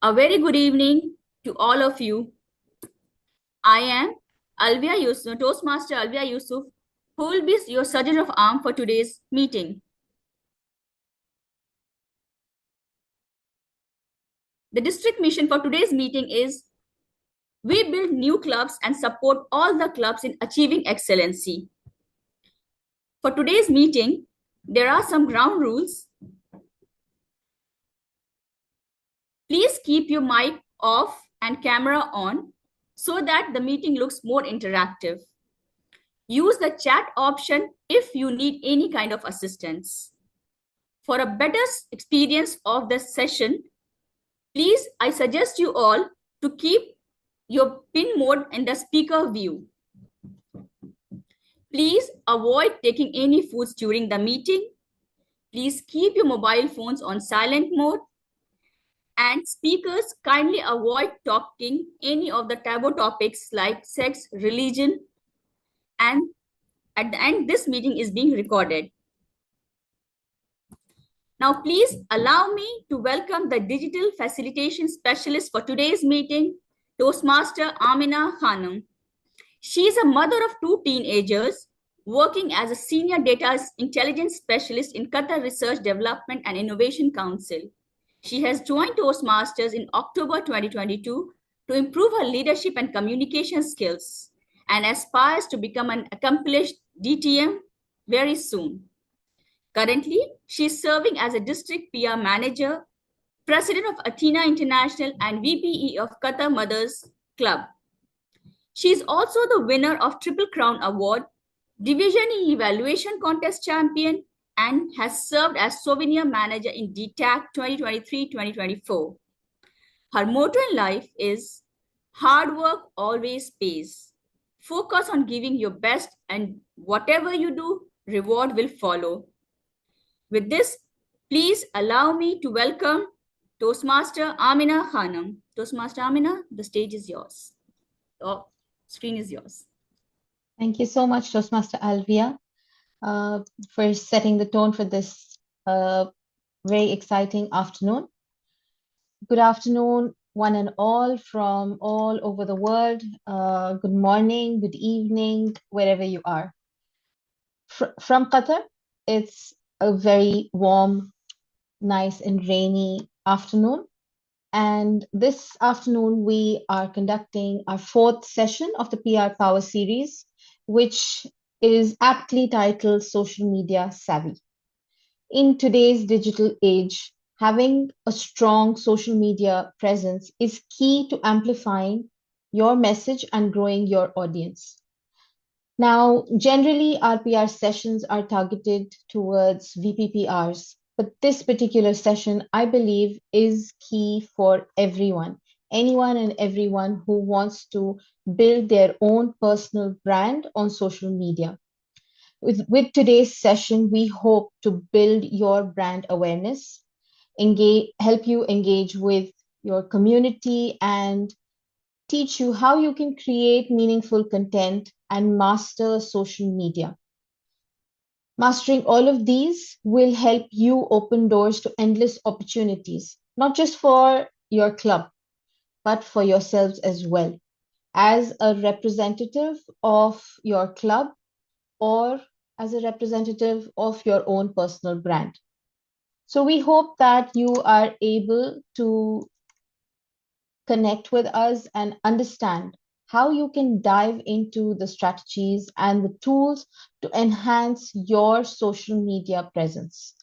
A very good evening to all of you. I am Alvia Yusuf, Toastmaster Alvia Yusuf, who will be your sergeant of arm for today's meeting. The district mission for today's meeting is we build new clubs and support all the clubs in achieving excellency. For today's meeting, there are some ground rules. Please keep your mic off and camera on so that the meeting looks more interactive. Use the chat option if you need any kind of assistance. For a better experience of the session, please, I suggest you all to keep your pin mode in the speaker view. Please avoid taking any foods during the meeting. Please keep your mobile phones on silent mode. And speakers kindly avoid talking any of the taboo topics like sex, religion, and at the end, this meeting is being recorded. Now, please allow me to welcome the digital facilitation specialist for today's meeting, Toastmaster Amina Khanum. She is a mother of two teenagers working as a senior data intelligence specialist in Qatar Research Development and Innovation Council. She has joined Toastmasters in October 2022 to improve her leadership and communication skills and aspires to become an accomplished DTM very soon. Currently, she is serving as a district PR manager, president of Athena International, and VPE of Qatar Mothers Club. She is also the winner of Triple Crown Award, Division E Evaluation Contest champion, and has served as souvenir manager in DTAC 2023-2024. Her motto in life is hard work always pays. Focus on giving your best, and whatever you do, reward will follow. With this, please allow me to welcome Toastmaster Amina Khanum. Toastmaster Amina, the stage is yours. The screen is yours. Thank you so much, Toastmaster Alvia, for setting the tone for this very exciting afternoon. Good afternoon, one and all from all over the world. Good morning, good evening, wherever you are. From Qatar, it's a very warm, nice and rainy afternoon. And this afternoon, we are conducting our fourth session of the PR Power series, which is aptly titled Social Media Savvy. In today's digital age, having a strong social media presence is key to amplifying your message and growing your audience. Now, generally, our PR sessions are targeted towards VPPRs, but this particular session, I believe, is key for everyone, anyone and everyone who wants to build their own personal brand on social media. With today's session, we hope to build your brand awareness, help you engage with your community, and teach you how you can create meaningful content and master social media. Mastering all of these will help you open doors to endless opportunities, not just for your club, but for yourselves as well, as a representative of your club or as a representative of your own personal brand. So we hope that you are able to connect with us and understand how you can dive into the strategies and the tools to enhance your social media presence.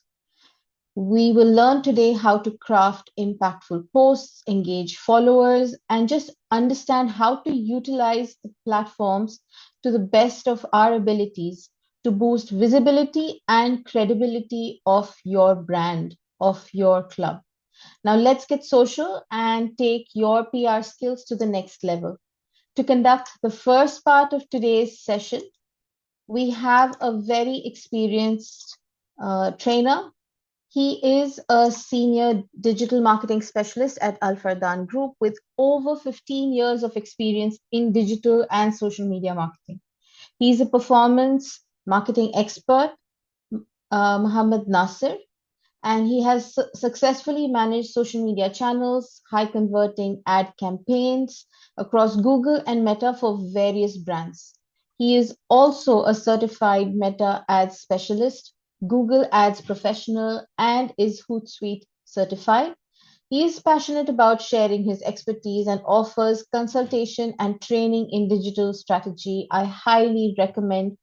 We will learn today how to craft impactful posts, engage followers, and just understand how to utilize the platforms to the best of our abilities to boost visibility and credibility of your brand, of your club. Now let's get social and take your PR skills to the next level. To conduct the first part of today's session, we have a very experienced trainer. He is a senior digital marketing specialist at Al Fardan Group with over 15 years of experience in digital and social media marketing. He's a performance marketing expert, Mohammed Nasser, and he has successfully managed social media channels, high converting ad campaigns across Google and Meta for various brands. He is also a certified Meta Ads specialist, Google Ads professional, and is Hootsuite certified. He is passionate about sharing his expertise and offers consultation and training in digital strategy. I highly recommend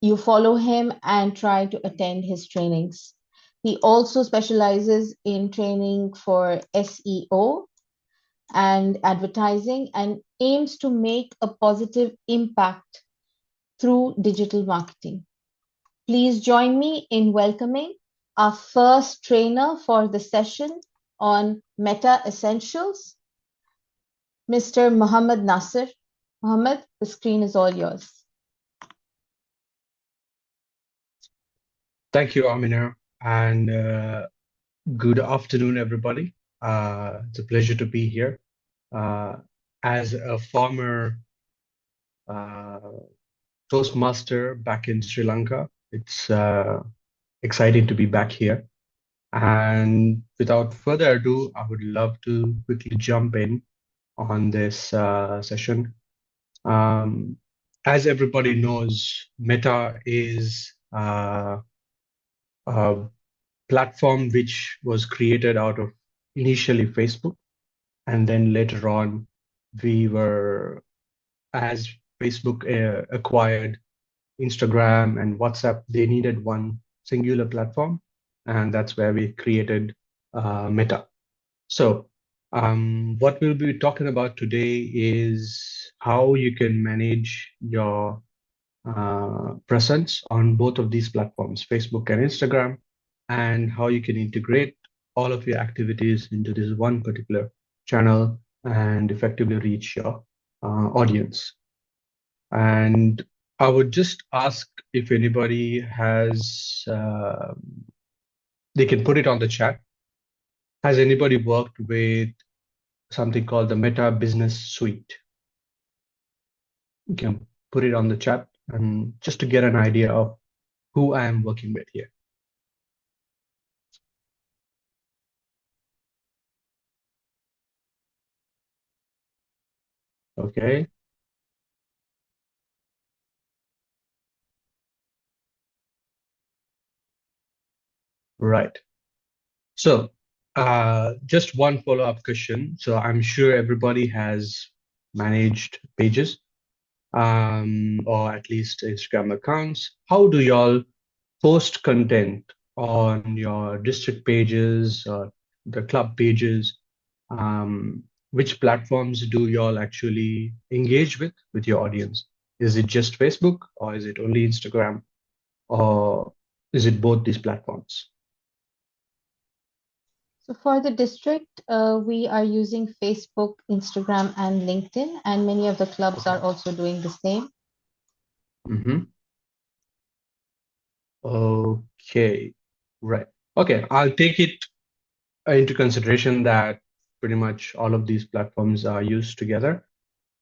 you follow him and try to attend his trainings. He also specializes in training for SEO and advertising and aims to make a positive impact through digital marketing. Please join me in welcoming our first trainer for the session on Meta Essentials, Mr. Mohammed Nasser. Mohammed, the screen is all yours. Thank you, Amina, and good afternoon, everybody. It's a pleasure to be here. As a former Toastmaster back in Sri Lanka, it's exciting to be back here. And without further ado, I would love to quickly jump in on this session. As everybody knows, Meta is a platform which was created out of initially Facebook, and then later on, as Facebook acquired Instagram and WhatsApp, they needed one singular platform, and that's where we created Meta. So what we'll be talking about today is how you can manage your presence on both of these platforms, Facebook and Instagram, and how you can integrate all of your activities into this one particular channel and effectively reach your audience. And I would just ask if anybody has, they can put it on the chat. Has anybody worked with something called the Meta Business Suite? You can put it on the chat, and just to get an idea of who I am working with here. Okay. Right. So just one follow-up question. So I'm sure everybody has managed pages or at least Instagram accounts. How do y'all post content on your district pages or the club pages? Which platforms do y'all actually engage with your audience? Is it just Facebook, or is it only Instagram, or is it both these platforms? So for the district, we are using Facebook, Instagram, and LinkedIn, and many of the clubs are also doing the same. Okay, right. Okay, I'll take it into consideration that pretty much all of these platforms are used together.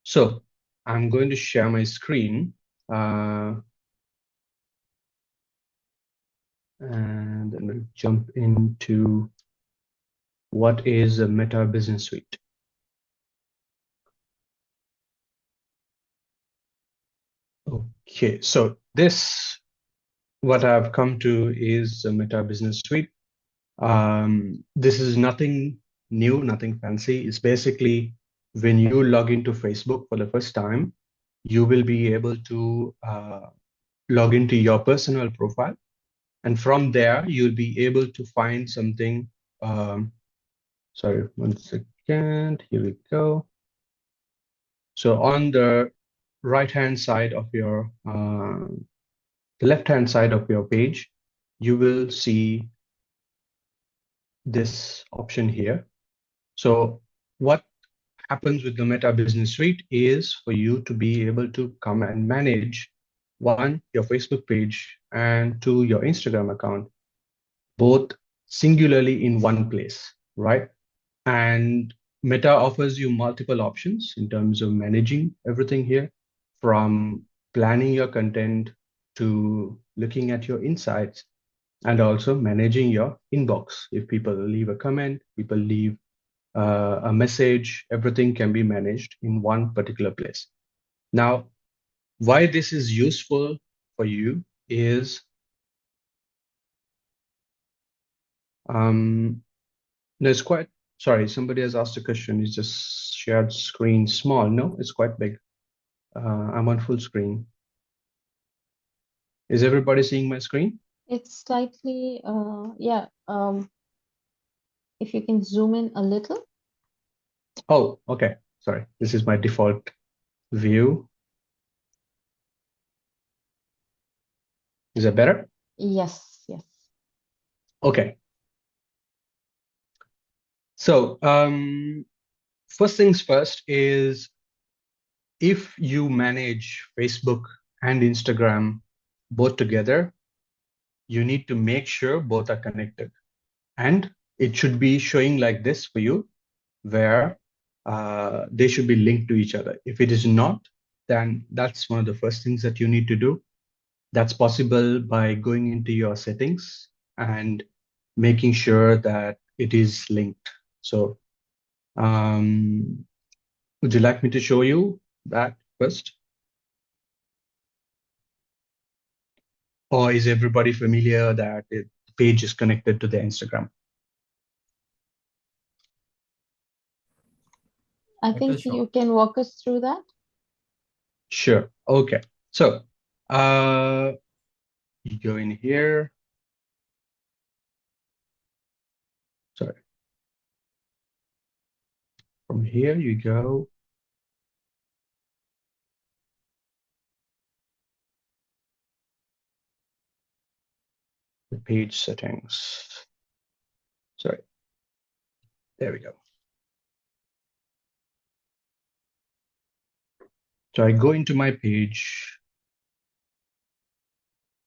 So I'm going to share my screen and then we'll jump into what is a Meta Business Suite. Okay, so what I've come to is a Meta Business Suite. This is nothing new, nothing fancy. It's basically when you log into Facebook for the first time, you will be able to log into your personal profile. And from there, you'll be able to find something. Sorry, one second. Here we go. So on the right-hand side of your, the left-hand side of your page, you will see this option here. So what happens with the Meta Business Suite is for you to be able to come and manage, one, your Facebook page, and two, your Instagram account, both singularly in one place, right? And Meta offers you multiple options in terms of managing everything here, from planning your content to looking at your insights and also managing your inbox. If people leave a comment, people leave a message, everything can be managed in one particular place. Now, why this is useful for you is no, it's quite, sorry, somebody has asked a question. Is just shared screen small? No, it's quite big. I'm on full screen. Is everybody seeing my screen? It's slightly, yeah. If you can zoom in a little. Oh, okay. Sorry, this is my default view. Is that better? Yes, yes. Okay. So first things first is if you manage Facebook and Instagram both together, you need to make sure both are connected. And it should be showing like this for you, where they should be linked to each other. If it is not, then that's one of the first things that you need to do. That's possible by going into your settings and making sure that it is linked. So would you like me to show you that first? Or is everybody familiar that the page is connected to the Instagram? I think you can walk us through that. Sure. Okay. So you go in here. Sorry. From here you go. The page settings. Sorry. There we go. So I go into my page.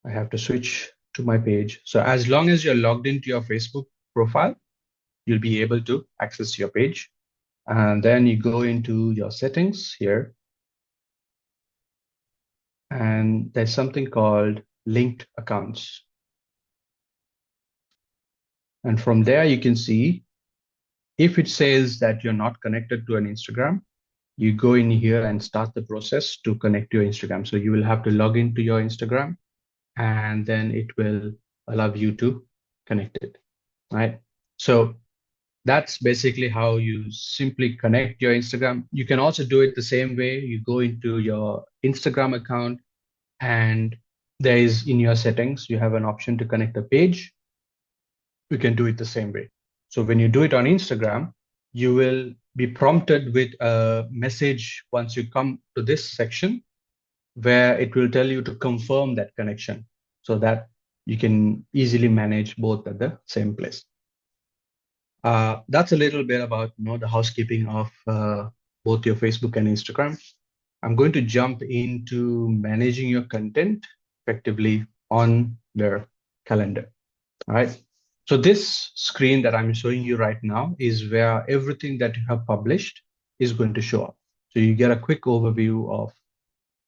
I have to switch to my page. So as long as you're logged into your Facebook profile, you'll be able to access your page. And then you go into your settings here. And there's something called linked accounts. And from there, you can see if it says that you're not connected to an Instagram, you go in here and start the process to connect to your Instagram. So you will have to log into your Instagram, and then it will allow you to connect it, right? So that's basically how you simply connect your Instagram. You can also do it the same way. You go into your Instagram account, and there is in your settings, you have an option to connect a page. You can do it the same way. So when you do it on Instagram, you will be prompted with a message once you come to this section where it will tell you to confirm that connection so that you can easily manage both at the same place. That's a little bit about the housekeeping of both your Facebook and Instagram. I'm going to jump into managing your content effectively on their calendar. All right. So this screen that I'm showing you right now is where everything that you have published is going to show up. So you get a quick overview of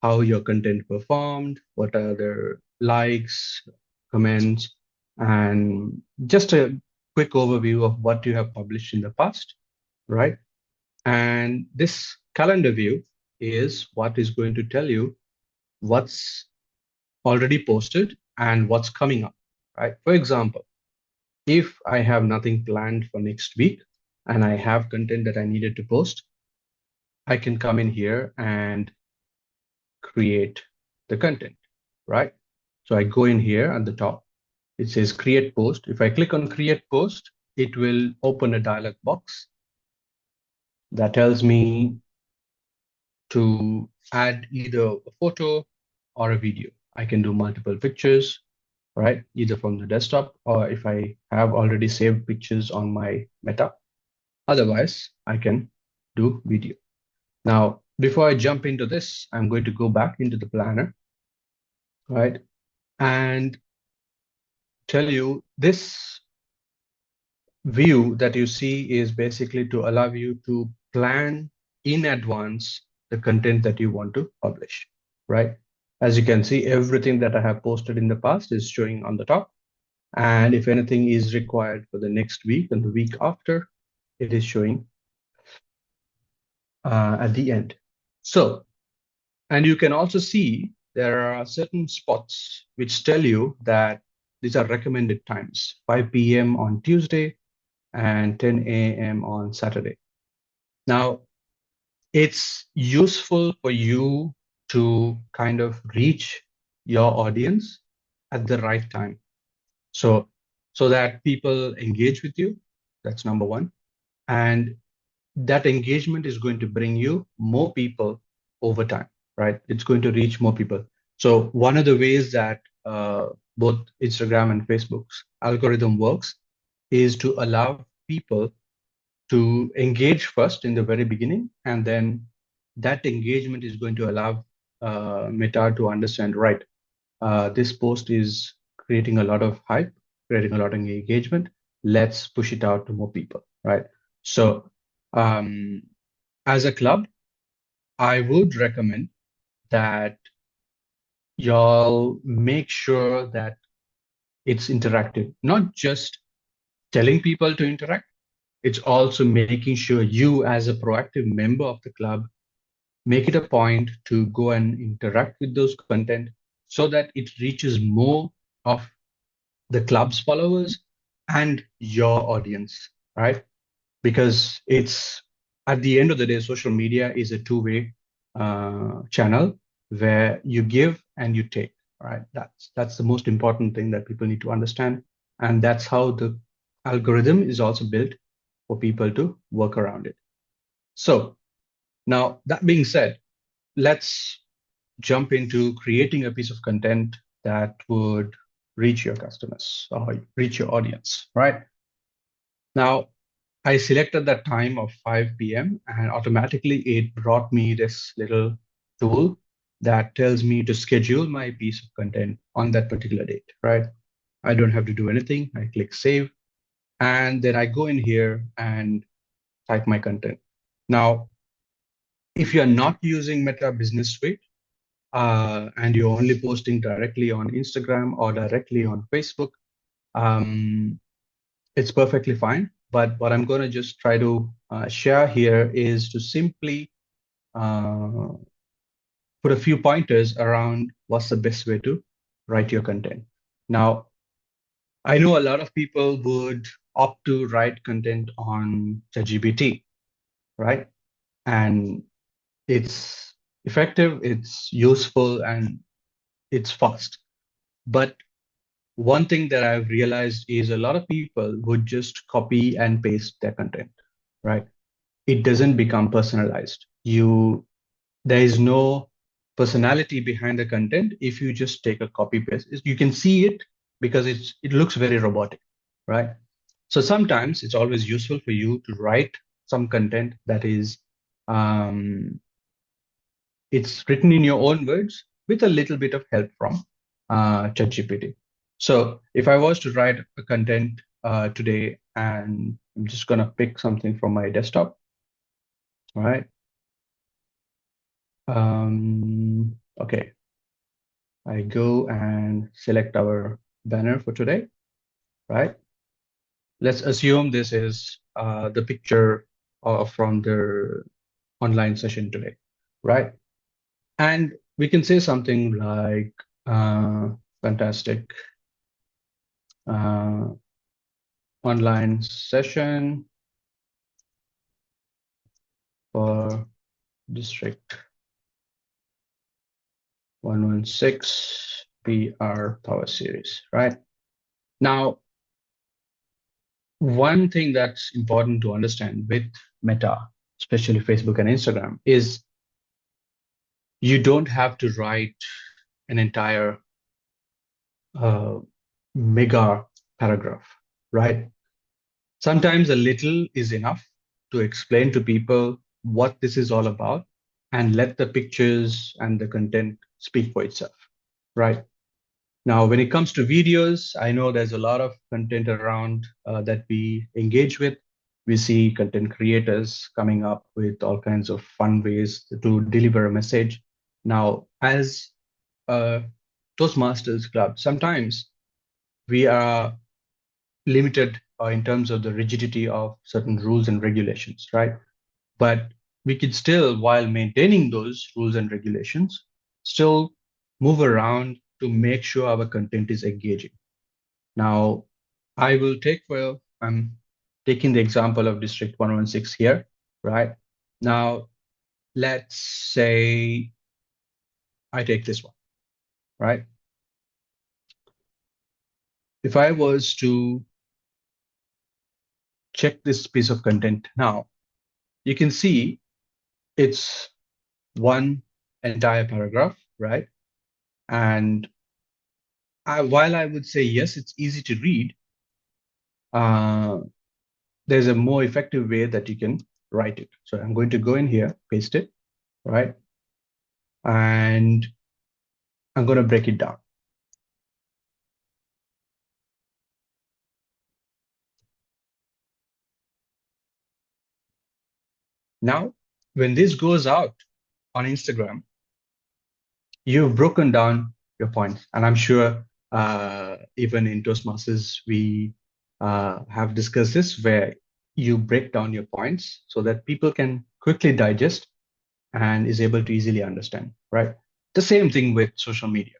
how your content performed, what are their likes, comments, and just a quick overview of what you have published in the past, right? And this calendar view is what is going to tell you what's already posted and what's coming up, right? For example, if I have nothing planned for next week and I have content that I needed to post, I can come in here and create the content, right? So I go in here at the top, it says create post. If I click on create post, it will open a dialog box that tells me to add either a photo or a video. I can do multiple pictures, right? Either from the desktop or if I have already saved pictures on my Meta. Otherwise, I can do video. Now, before I jump into this, I'm going to go back into the planner, right? And tell you this view that you see is basically to allow you to plan in advance the content that you want to publish, right? As you can see, everything that I have posted in the past is showing on the top. And if anything is required for the next week and the week after, it is showing at the end. So, and you can also see there are certain spots which tell you that these are recommended times, 5 p.m. on Tuesday and 10 a.m. on Saturday. Now, it's useful for you to kind of reach your audience at the right time. So that people engage with you, that's number one. And that engagement is going to bring you more people over time, right? It's going to reach more people. So one of the ways that both Instagram and Facebook's algorithm works is to allow people to engage first in the very beginning, and then that engagement is going to allow Meta to understand, right, this post is creating a lot of hype, creating a lot of engagement. Let's push it out to more people, right? So as a club, I would recommend that y'all make sure that it's interactive, not just telling people to interact. It's also making sure you, as a proactive member of the club, make it a point to go and interact with those content so that it reaches more of the club's followers and your audience, right? Because it's at the end of the day, social media is a two-way channel where you give and you take, right? That's the most important thing that people need to understand. And that's how the algorithm is also built for people to work around it. So now that being said, let's jump into creating a piece of content that would reach your customers or reach your audience, right? Now, I selected that time of 5 p.m. and automatically it brought me this little tool that tells me to schedule my piece of content on that particular date, right? I don't have to do anything. I click save, and then I go in here and type my content. Now, if you're not using Meta Business Suite, and you're only posting directly on Instagram or directly on Facebook, it's perfectly fine. But what I'm going to just try to share here is to simply put a few pointers around what's the best way to write your content. Now, I know a lot of people would opt to write content on ChatGPT, right? And it's effective, it's useful, and it's fast. But one thing that I've realized is a lot of people would just copy and paste their content, right? It doesn't become personalized. There is no personality behind the content if you just take a copy paste. You can see it because it looks very robotic, right? So sometimes it's always useful for you to write some content that is it's written in your own words with a little bit of help from ChatGPT. So if I was to write a content today, and I'm just going to pick something from my desktop, all right? Okay, I go and select our banner for today, right? Let's assume this is the picture from the online session today, right? And we can say something like, fantastic online session for District 116 PR Power Series, right? Now, one thing that's important to understand with Meta, especially Facebook and Instagram, is you don't have to write an entire mega paragraph, right? Sometimes a little is enough to explain to people what this is all about and let the pictures and the content speak for itself, right? Now, when it comes to videos, I know there's a lot of content around that we engage with. We see content creators coming up with all kinds of fun ways to deliver a message. Now, as a Toastmasters club, sometimes we are limited in terms of the rigidity of certain rules and regulations, right? But we could still, while maintaining those rules and regulations, still move around to make sure our content is engaging. Now, I'm taking the example of District 116 here, right? Now, let's say I take this one, right? If I was to check this piece of content now, you can see it's one entire paragraph, right? And while I would say, yes, it's easy to read, there's a more effective way that you can write it. So I'm going to go in here, paste it, right? And I'm going to break it down. Now, when this goes out on Instagram, you've broken down your points. And I'm sure even in Toastmasters, we have discussed this, where you break down your points so that people can quickly digest and is able to easily understand, right? The same thing with social media,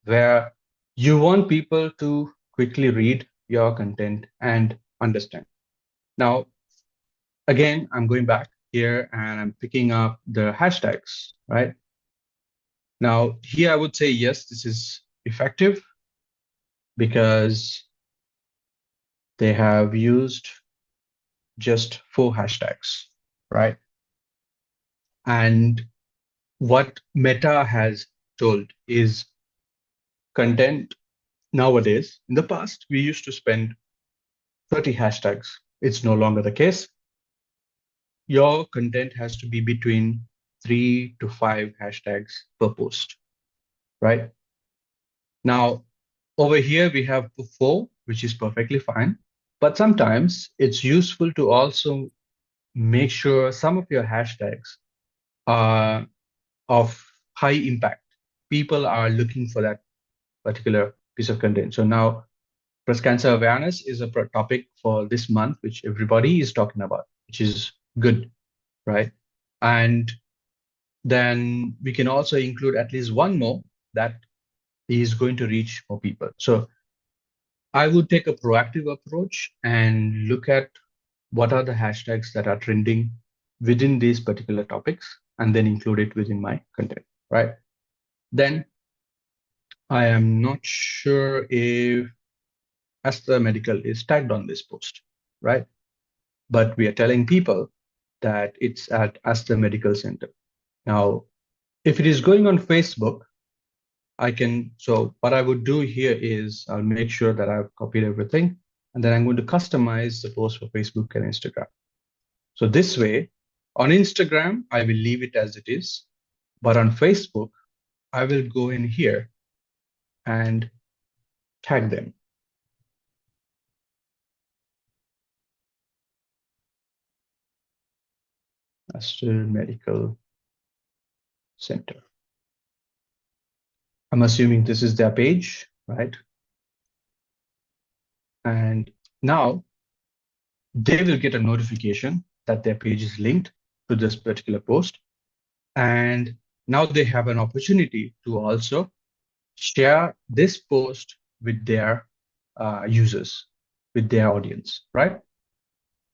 where you want people to quickly read your content and understand. Now, again, I'm going back here and I'm picking up the hashtags, right? Now, here I would say, yes, this is effective because they have used just 4 hashtags, right? And what Meta has told is content nowadays. In the past, we used to spend 30 hashtags. It's no longer the case. Your content has to be between 3 to 5 hashtags per post, right? Now, over here, we have 4, which is perfectly fine. But sometimes it's useful to also make sure some of your hashtags are of high impact. People are looking for that particular piece of content. So now breast cancer awareness is a topic for this month, which everybody is talking about, which is good, right? And then we can also include at least one more that is going to reach more people. So I would take a proactive approach and look at what are the hashtags that are trending within these particular topics and then include it within my content, right? Then I am not sure if Aster Medical is tagged on this post, right? But we are telling people that it's at Aster Medical Center. Now, if it is going on Facebook, so what I would do here is I'll make sure that I've copied everything, and then I'm going to customize the post for Facebook and Instagram. So this way, on Instagram, I will leave it as it is, but on Facebook, I will go in here and tag them. Aster Medical Center. I'm assuming this is their page, right? And now they will get a notification that their page is linked to this particular post. And now they have an opportunity to also share this post with their users, with their audience, right?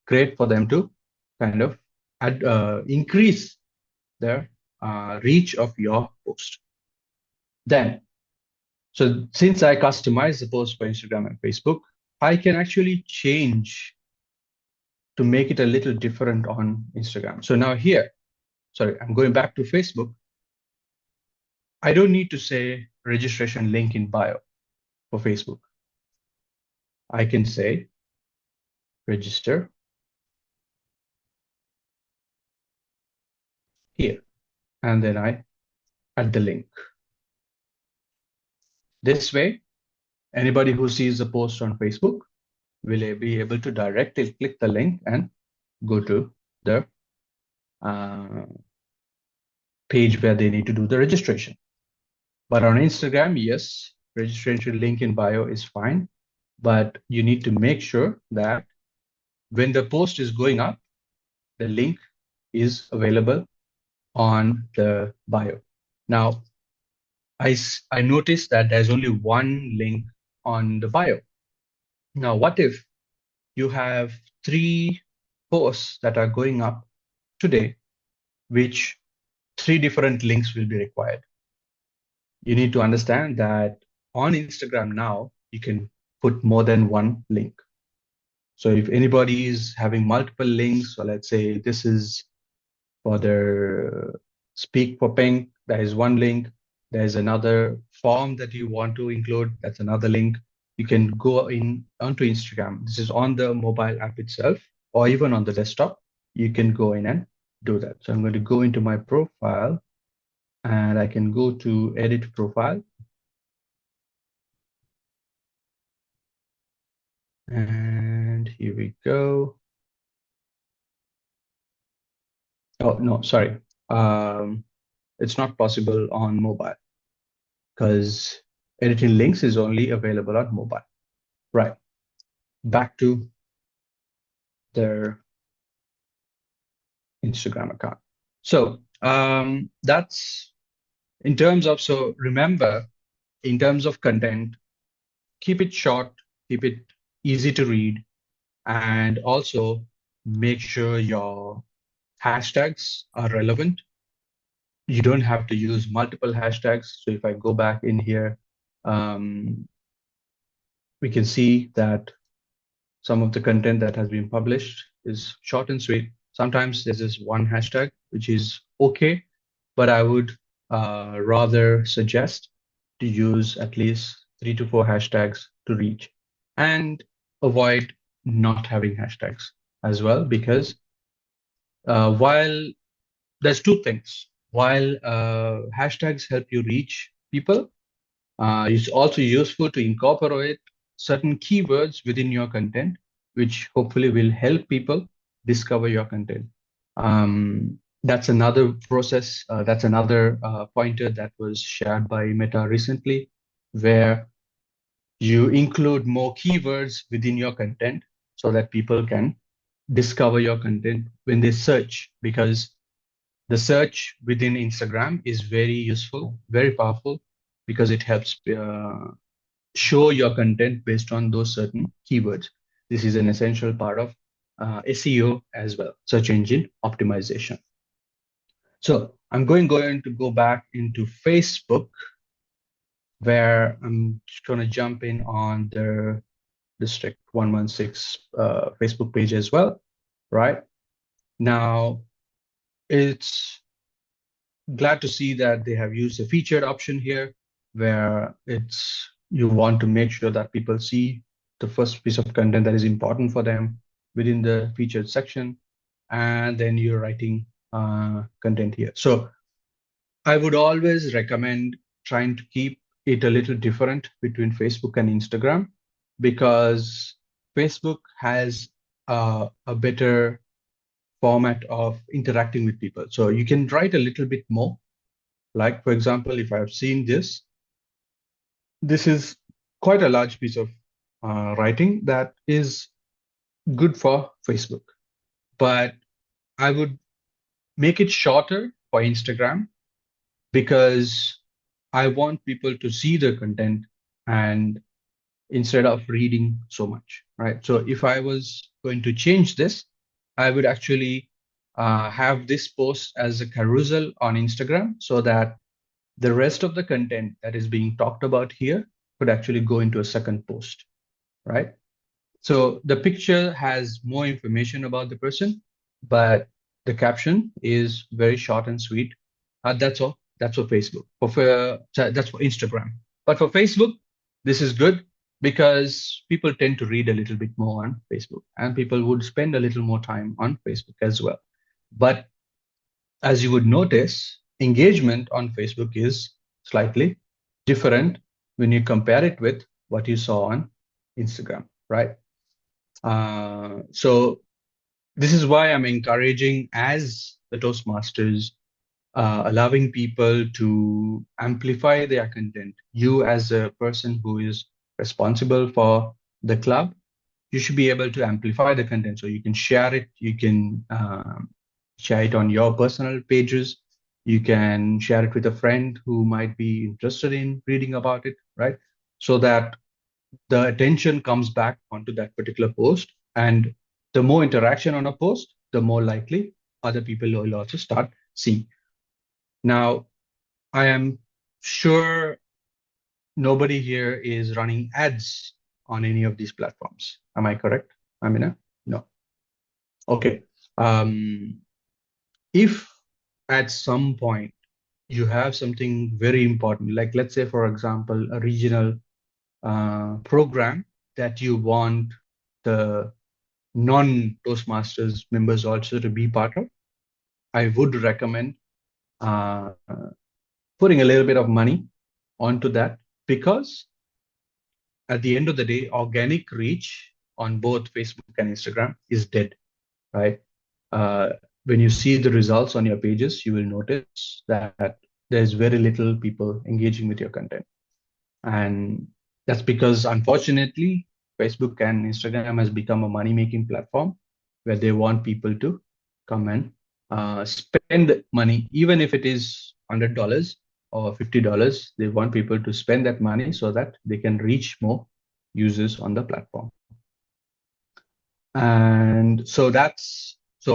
Great for them to kind of increase their reach of your post. Then, so since I customize the post for Instagram and Facebook, I can actually change to make it a little different on Instagram. So now here, sorry, I'm going back to Facebook. I don't need to say registration link in bio for Facebook. I can say register here, and then I add the link. This way, anybody who sees the post on Facebook will be able to directly click the link and go to the page where they need to do the registration. But on Instagram, yes, registration link in bio is fine, but you need to make sure that when the post is going up, the link is available on the bio. Now, I noticed that there's only one link on the bio. Now, what if you have 3 posts that are going up today, which 3 different links will be required? You need to understand that on Instagram now, you can put more than one link. So if anybody is having multiple links, so let's say this is for their Speak for Pink, there is one link. There's another form that you want to include, that's another link. You can go in onto Instagram. This is on the mobile app itself, or even on the desktop. You can go in and do that. So I'm going to go into my profile, and I can go to edit profile. And here we go. Oh, no, sorry. It's not possible on mobile because editing links is only available on mobile. Right. Back to their Instagram account. So that's in terms of, so remember, in terms of content, keep it short, keep it easy to read, and also make sure your hashtags are relevant. You don't have to use multiple hashtags. So if I go back in here, we can see that some of the content that has been published is short and sweet. Sometimes there's just one hashtag, which is okay, but I would rather suggest to use at least 3 to 4 hashtags to reach, and avoid not having hashtags as well, because while there's 2 things. While hashtags help you reach people, it's also useful to incorporate certain keywords within your content, which hopefully will help people discover your content. That's another process. That's another pointer that was shared by Meta recently, where you include more keywords within your content so that people can discover your content when they search, because the search within Instagram is very useful, very powerful, because it helps show your content based on those certain keywords. This is an essential part of SEO as well, search engine optimization. So I'm going to go back into Facebook, where I'm just going to jump in on the District 116 Facebook page as well, right? Now, it's glad to see that they have used a featured option here, where you want to make sure that people see the first piece of content that is important for them within the featured section, and then you're writing content here. So I would always recommend trying to keep it a little different between Facebook and Instagram, because Facebook has a better format of interacting with people. So you can write a little bit more. Like, for example, if I've seen this is quite a large piece of writing that is good for Facebook, but I would make it shorter for Instagram, because I want people to see the content and instead of reading so much, right? So if I was going to change this, I would actually have this post as a carousel on Instagram, so that the rest of the content that is being talked about here could actually go into a second post, right? So the picture has more information about the person, but the caption is very short and sweet. That's all. That's for Facebook. That's for Instagram. But for Facebook, this is good, because people tend to read a little bit more on Facebook, and people would spend a little more time on Facebook as well. But as you would notice, engagement on Facebook is slightly different when you compare it with what you saw on Instagram, right? So this is why I'm encouraging, as the Toastmasters, allowing people to amplify their content. You, as a person who is responsible for the club, you should be able to amplify the content. So you can share it, you can share it on your personal pages, you can share it with a friend who might be interested in reading about it, right? So that the attention comes back onto that particular post. And the more interaction on a post, the more likely other people will also start seeing. Now, I am sure nobody here is running ads on any of these platforms. Am I correct, Amina? No. Okay. If at some point you have something very important, like let's say, for example, a regional program that you want the non-Toastmasters members also to be part of, I would recommend putting a little bit of money onto that, because at the end of the day, organic reach on both Facebook and Instagram is dead, right? When you see the results on your pages, you will notice that there's very little people engaging with your content. And that's because, unfortunately, Facebook and Instagram has become a money-making platform where they want people to come and spend money, even if it is $100 or $50. They want people to spend that money so that they can reach more users on the platform. And so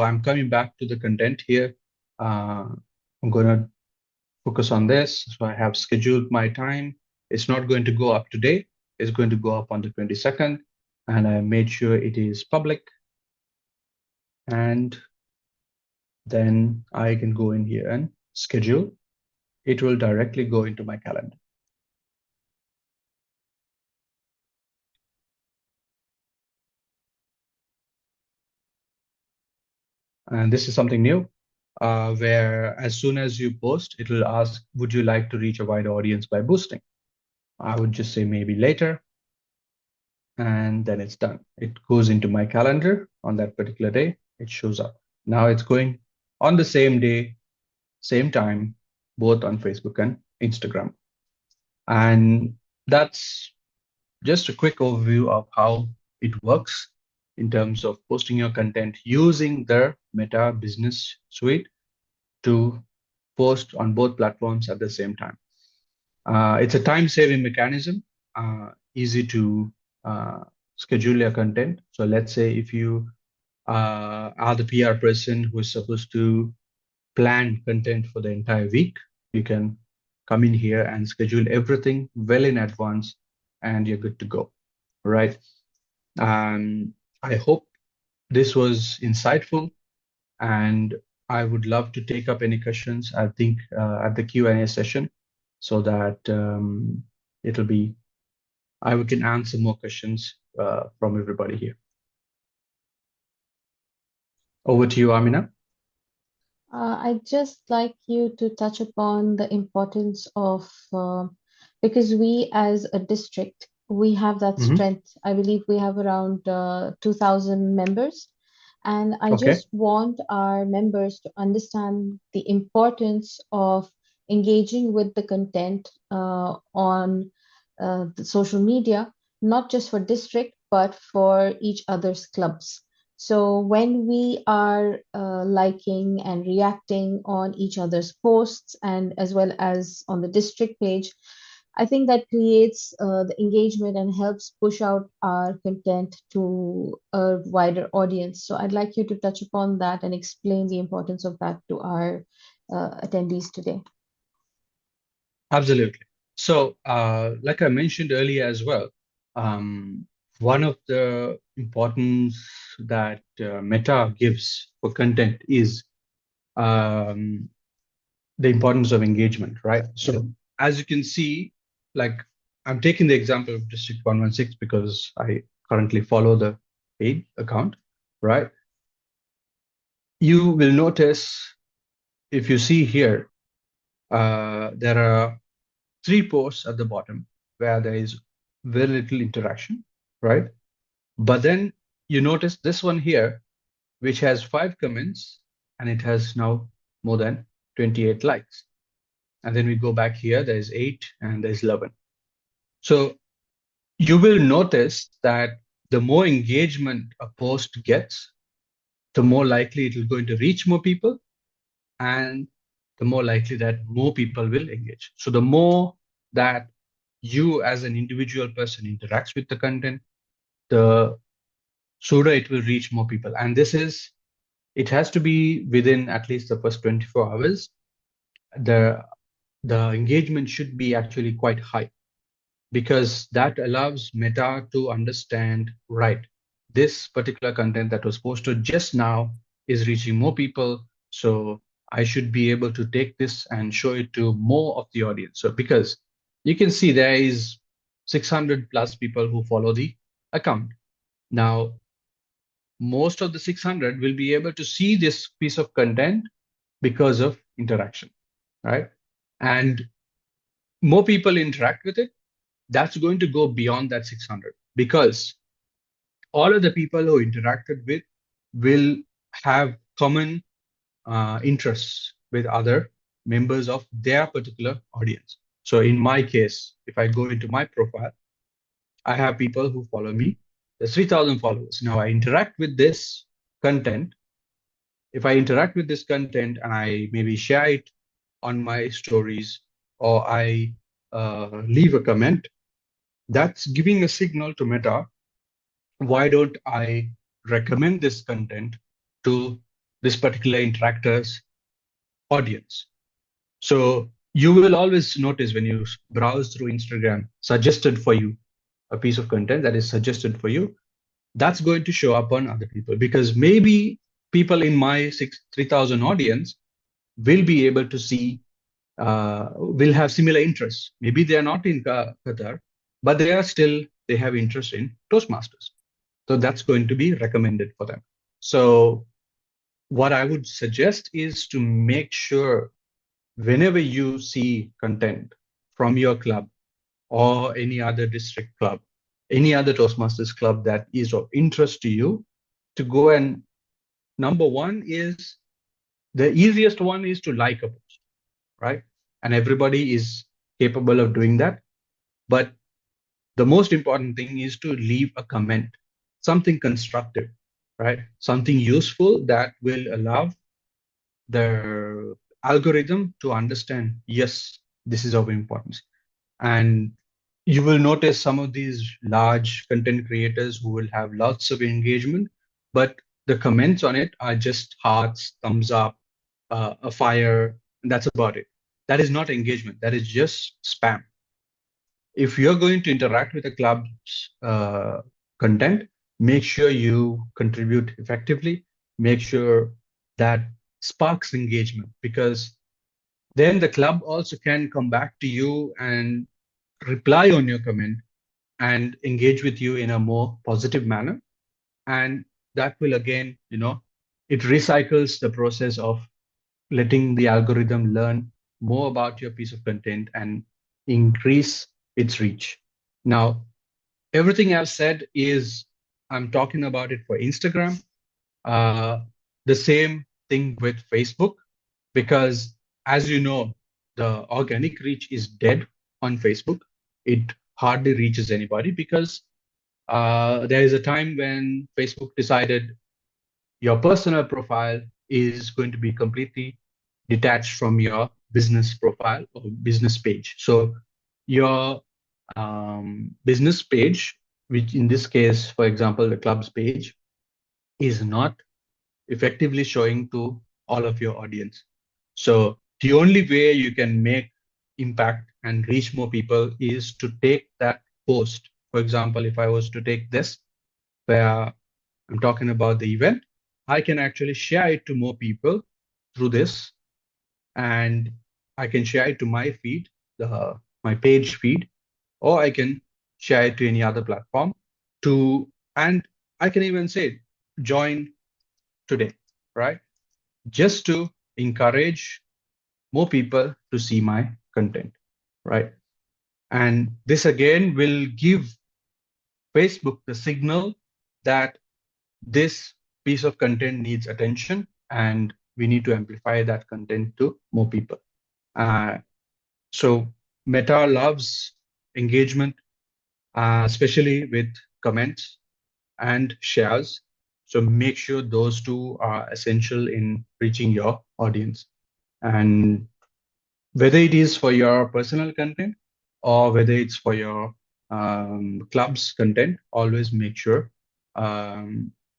I'm coming back to the content here. I'm going to focus on this. So I have scheduled my time. It's not going to go up today. It's going to go up on the 22nd. And I made sure it is public. And then I can go in here and schedule. It will directly go into my calendar. And this is something new, where as soon as you post, it will ask, would you like to reach a wider audience by boosting? I would just say maybe later. And then it's done. It goes into my calendar on that particular day. It shows up. Now it's going on the same day, same time, both on Facebook and Instagram. And that's just a quick overview of how it works in terms of posting your content using the Meta Business Suite to post on both platforms at the same time. It's a time-saving mechanism, easy to schedule your content. So let's say if you are the PR person who is supposed to plan content for the entire week, you can come in here and schedule everything well in advance, and you're good to go, right? I hope this was insightful, and I would love to take up any questions, I think, at the Q&A session, so that we can answer more questions from everybody here. Over to you, Amina. I'd just like you to touch upon the importance of, because we as a district, we have that strength. I believe we have around 2,000 members. And I just want our members to understand the importance of engaging with the content on the social media, not just for district, but for each other's clubs. So when we are liking and reacting on each other's posts, and as well as on the district page, I think that creates the engagement and helps push out our content to a wider audience. So I'd like you to touch upon that and explain the importance of that to our attendees today. Absolutely. So like I mentioned earlier as well, one of the importance that Meta gives for content is the importance of engagement, right? So as you can see, like I'm taking the example of District 116 because I currently follow the paid account, right? You will notice, if you see here, there are 3 posts at the bottom where there is very little interaction, right? But then you notice this one here, which has 5 comments, and it has now more than 28 likes. And then we go back here, there's 8 and there's 11. So you will notice that the more engagement a post gets, the more likely it is going to reach more people, and the more likely that more people will engage. So the more that you as an individual person interacts with the content, the sooner it will reach more people. And it has to be within at least the first 24 hours. The engagement should be actually quite high, because that allows Meta to understand, right, this particular content that was posted just now is reaching more people. So I should be able to take this and show it to more of the audience. So because you can see there is 600 plus people who follow the account. Now, most of the 600 will be able to see this piece of content because of interaction, right? And more people interact with it, that's going to go beyond that 600, because all of the people who interacted with will have common interests with other members of their particular audience. So in my case, if I go into my profile, I have people who follow me. There's 3,000 followers. Now I interact with this content. If I interact with this content and I maybe share it on my stories, or I leave a comment, that's giving a signal to Meta. Why don't I recommend this content to this particular interactor's audience? So you will always notice when you browse through Instagram, suggested for you, a piece of content that is suggested for you, that's going to show up on other people, because maybe people in my 3,000 audience will be able to see, will have similar interests. Maybe they are not in Qatar, but they have interest in Toastmasters. So that's going to be recommended for them. So what I would suggest is to make sure whenever you see content from your club or any other district club, any other Toastmasters club that is of interest to you, to go and number one is, the easiest one is to like a post, right? And everybody is capable of doing that. But the most important thing is to leave a comment, something constructive, right? Something useful that will allow the algorithm to understand, yes, this is of importance. And you will notice some of these large content creators who will have lots of engagement, but the comments on it are just hearts, thumbs up, a fire, and that's about it. That is not engagement. That is just spam. If you're going to interact with a club's content, make sure you contribute effectively. Make sure that sparks engagement, because then the club also can come back to you and reply on your comment and engage with you in a more positive manner. And that will again, it recycles the process of letting the algorithm learn more about your piece of content and increase its reach. Now, everything I've said is, I'm talking about it for Instagram. The same thing with Facebook, because as you know, the organic reach is dead on Facebook. It hardly reaches anybody, because there is a time when Facebook decided your personal profile is going to be completely detached from your business profile or business page. So your business page, which in this case, for example, the club's page, is not effectively showing to all of your audience. So the only way you can make impact and reach more people is to take that post. For example, if I was to take this, where I'm talking about the event, I can actually share it to more people through this, and I can share it to my feed, my page feed, or I can share it to any other platform and I can even say, join today, right? Just to encourage more people to see my content, right? And this again will give Facebook the signal that this piece of content needs attention and we need to amplify that content to more people. So Meta loves engagement. especially with comments and shares. So make sure those two are essential in reaching your audience. And whether it is for your personal content or whether it's for your club's content, always make sure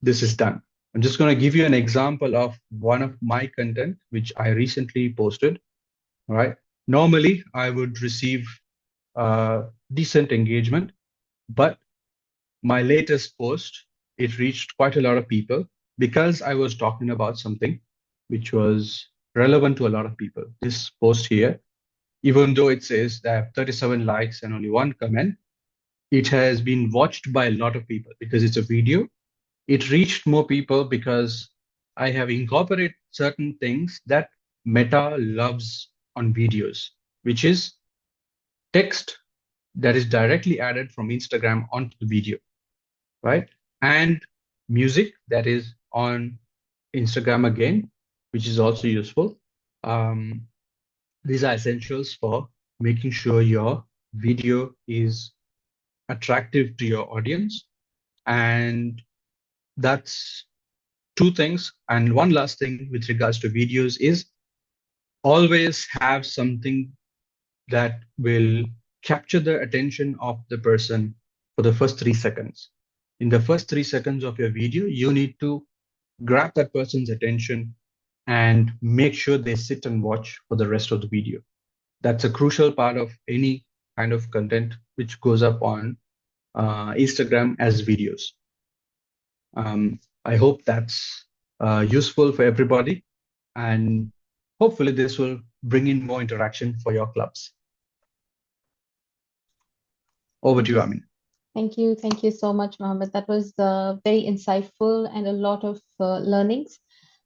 this is done. I'm just going to give you an example of one of my content, which I recently posted. All right. Normally, I would receive decent engagement, but my latest post, it reached quite a lot of people because I was talking about something which was relevant to a lot of people. This post here, even though it says that I have 37 likes and only one comment, it has been watched by a lot of people because it's a video. It reached more people because I have incorporated certain things that Meta loves on videos, which is text that is directly added from Instagram onto the video, right? And music that is on Instagram again, which is also useful. These are essentials for making sure your video is attractive to your audience. And that's two things. And one last thing with regards to videos is always have something that will capture the attention of the person for the first 3 seconds. In the first 3 seconds of your video, you need to grab that person's attention and make sure they sit and watch for the rest of the video. That's a crucial part of any kind of content which goes up on Instagram as videos. I hope that's useful for everybody, and hopefully this will bring in more interaction for your clubs. Over to you, Amin. Thank you. Thank you so much, Mohammed. That was very insightful and a lot of learnings.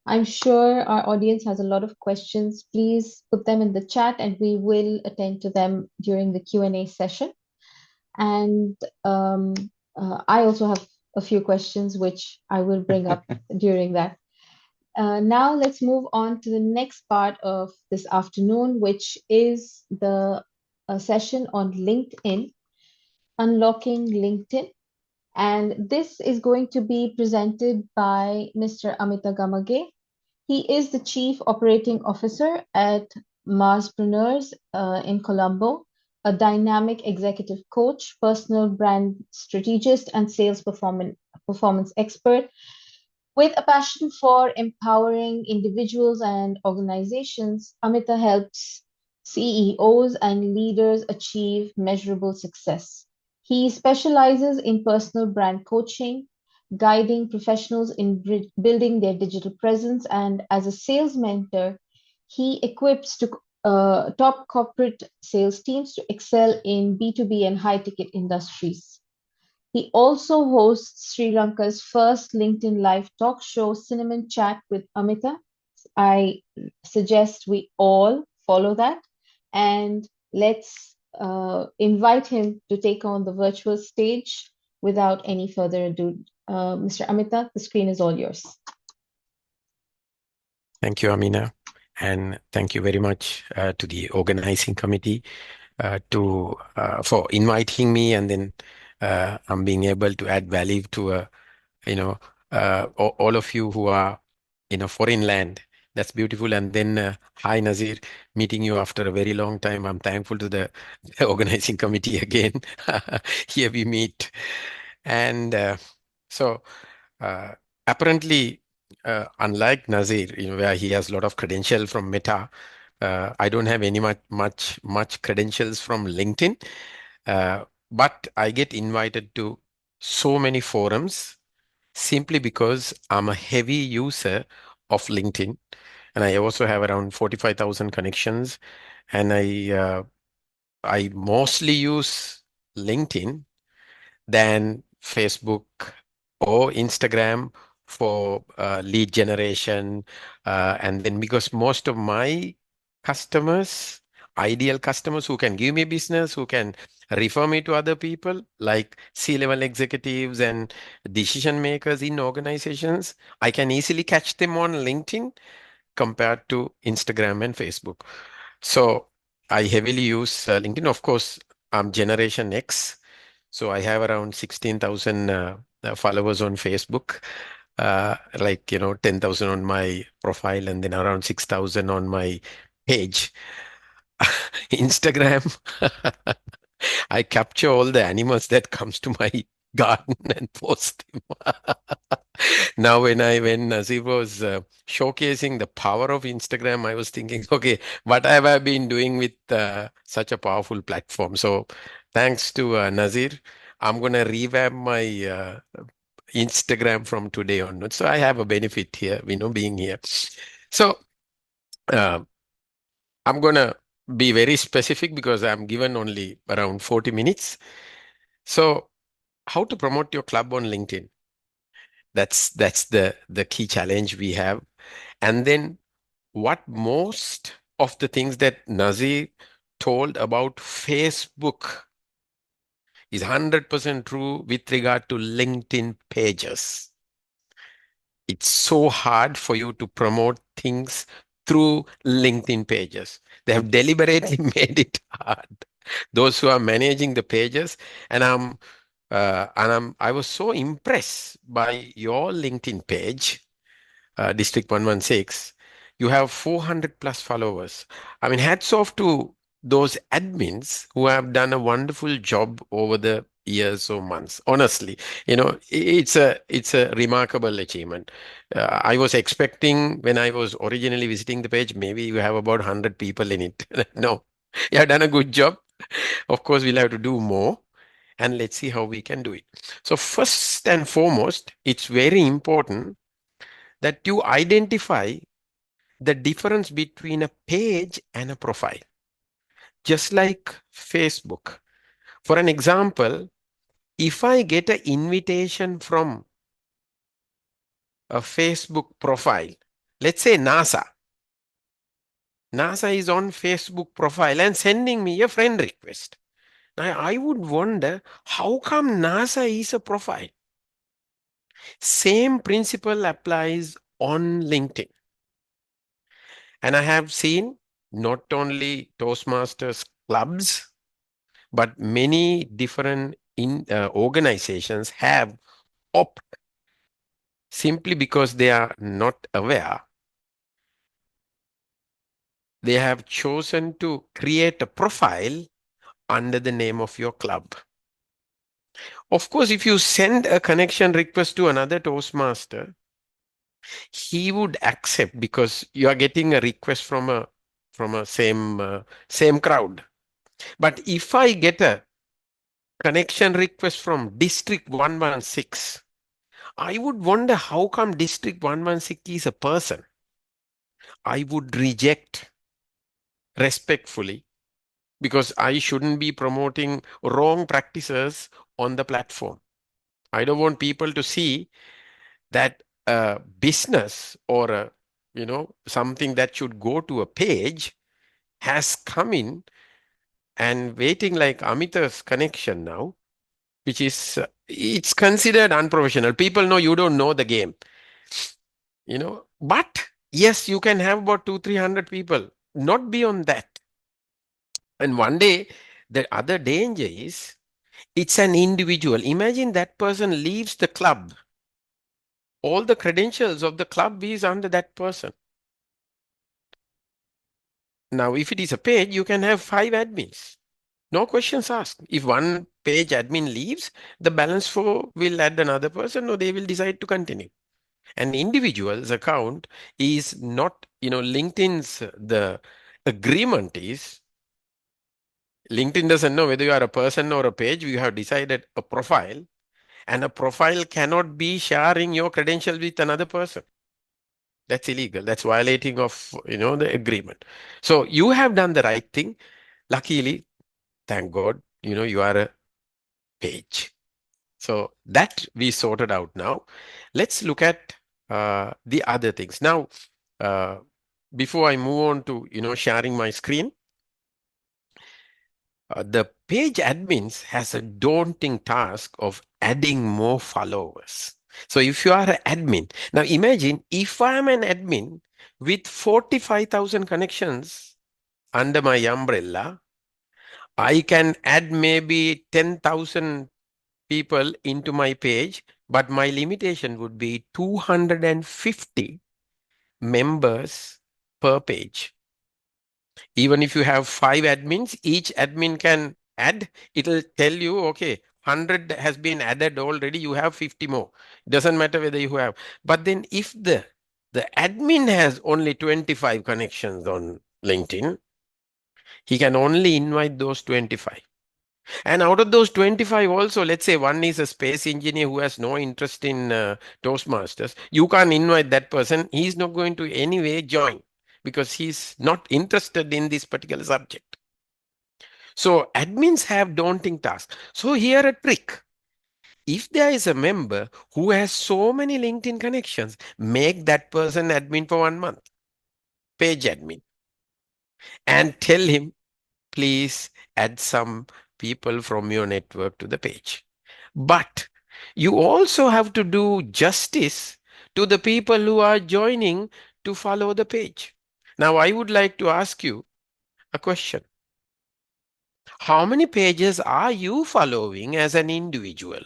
I'm sure our audience has a lot of questions. Please put them in the chat and we will attend to them during the Q&A session. And I also have a few questions which I will bring up during that. Now let's move on to the next part of this afternoon, which is the session on LinkedIn, Unlocking LinkedIn. And this is going to be presented by Mr. Amita Gamage. He is the Chief Operating Officer at Marspreneurs in Colombo, a dynamic executive coach, personal brand strategist, and sales performance expert. With a passion for empowering individuals and organizations, Amita helps CEOs and leaders achieve measurable success. He specializes in personal brand coaching, guiding professionals in building their digital presence, and as a sales mentor, he equips top corporate sales teams to excel in B2B and high-ticket industries. He also hosts Sri Lanka's first LinkedIn live talk show, Cinnamon Chat with Amita. I suggest we all follow that, and let's invite him to take on the virtual stage without any further ado. Mr. Amita, the screen is all yours. Thank you, Amina. And thank you very much to the organizing committee for inviting me, and then I'm being able to add value to all of you who are in a foreign land. That's beautiful. And then hi Nazir, meeting you after a very long time. I'm thankful to the organizing committee again. Here we meet. And apparently, unlike Nazir, where he has a lot of credential from Meta, I don't have any much credentials from LinkedIn, but I get invited to so many forums simply because I'm a heavy user of LinkedIn, and I also have around 45,000 connections, and I mostly use LinkedIn than Facebook or Instagram for lead generation, and then because most of my customers, ideal customers who can give me business, who can refer me to other people like C-level executives and decision makers in organizations, I can easily catch them on LinkedIn compared to Instagram and Facebook. So I heavily use LinkedIn. Of course, I'm Generation X, So I have around 16,000 followers on Facebook, like, 10,000 on my profile and then around 6,000 on my page. Instagram, I capture all the animals that comes to my garden and post them. Now, when Nazir was showcasing the power of Instagram, I was thinking, okay, what have I been doing with such a powerful platform? So, thanks to Nazir, I'm gonna revamp my Instagram from today onwards. So I have a benefit here, being here. So uh, I'm gonna be very specific because I'm given only around 40 minutes. So how to promote your club on LinkedIn? That's the key challenge we have. And then what most of the things that Nazir told about Facebook is 100% true with regard to LinkedIn pages. It's so hard for you to promote things through LinkedIn pages. They have deliberately made it hard. Those who are managing the pages, and I was so impressed by your LinkedIn page, District 116. You have 400 plus followers. I mean, hats off to those admins who have done a wonderful job over the years or months. Honestly, it's a remarkable achievement. I was expecting when I was originally visiting the page, maybe you have about 100 people in it. No, you have done a good job. Of course, we'll have to do more. And let's see how we can do it. So first and foremost, it's very important that you identify the difference between a page and a profile, just like Facebook. For an example, if I get an invitation from a Facebook profile, let's say NASA is on Facebook profile and sending me a friend request. Now, I would wonder, how come NASA is a profile? Same principle applies on LinkedIn. And I have seen not only Toastmasters clubs, but many different organizations have opted simply because they are not aware. They have chosen to create a profile under the name of your club. Of course, if you send a connection request to another Toastmaster, he would accept because you are getting a request from a same crowd. But if I get a connection request from District 116, I would wonder how come District 116 is a person. I would reject respectfully because I shouldn't be promoting wrong practices on the platform. I don't want people to see that a business or something that should go to a page has come in and waiting like Amita's connection now, which is it's considered unprofessional. People know you don't know the game, but yes, you can have about 200-300 people, not beyond that. And one day, the other danger is it's an individual. Imagine that person leaves the club. All the credentials of the club is under that person. Now, if it is a page, you can have 5 admins. No questions asked. If one page admin leaves, the balance 4 will add another person or they will decide to continue. An individual's account is not, LinkedIn's, the agreement is, LinkedIn doesn't know whether you are a person or a page. We have decided a profile, and a profile cannot be sharing your credentials with another person. That's illegal. That's violating of, the agreement. So you have done the right thing. Luckily, thank God, you are a page. So that we sorted out now. Let's look at the other things. Now, before I move on to, sharing my screen, the page admins has a daunting task of adding more followers. So if you are an admin, now imagine if I'm an admin with 45,000 connections under my umbrella, I can add maybe 10,000 people into my page, but my limitation would be 250 members per page. Even if you have 5 admins, each admin can add, it'll tell you, okay, 100 has been added already, you have 50 more. Doesn't matter whether you have. But then if the admin has only 25 connections on LinkedIn, he can only invite those 25. And out of those 25 also, let's say one is a space engineer who has no interest in Toastmasters. You can't invite that person. He's not going to anyway join because he's not interested in this particular subject. So admins have daunting tasks. So here a trick. If there is a member who has so many LinkedIn connections, make that person admin for 1 month, page admin, and tell him, please add some people from your network to the page. But you also have to do justice to the people who are joining to follow the page. Now, I would like to ask you a question. How many pages are you following as an individual?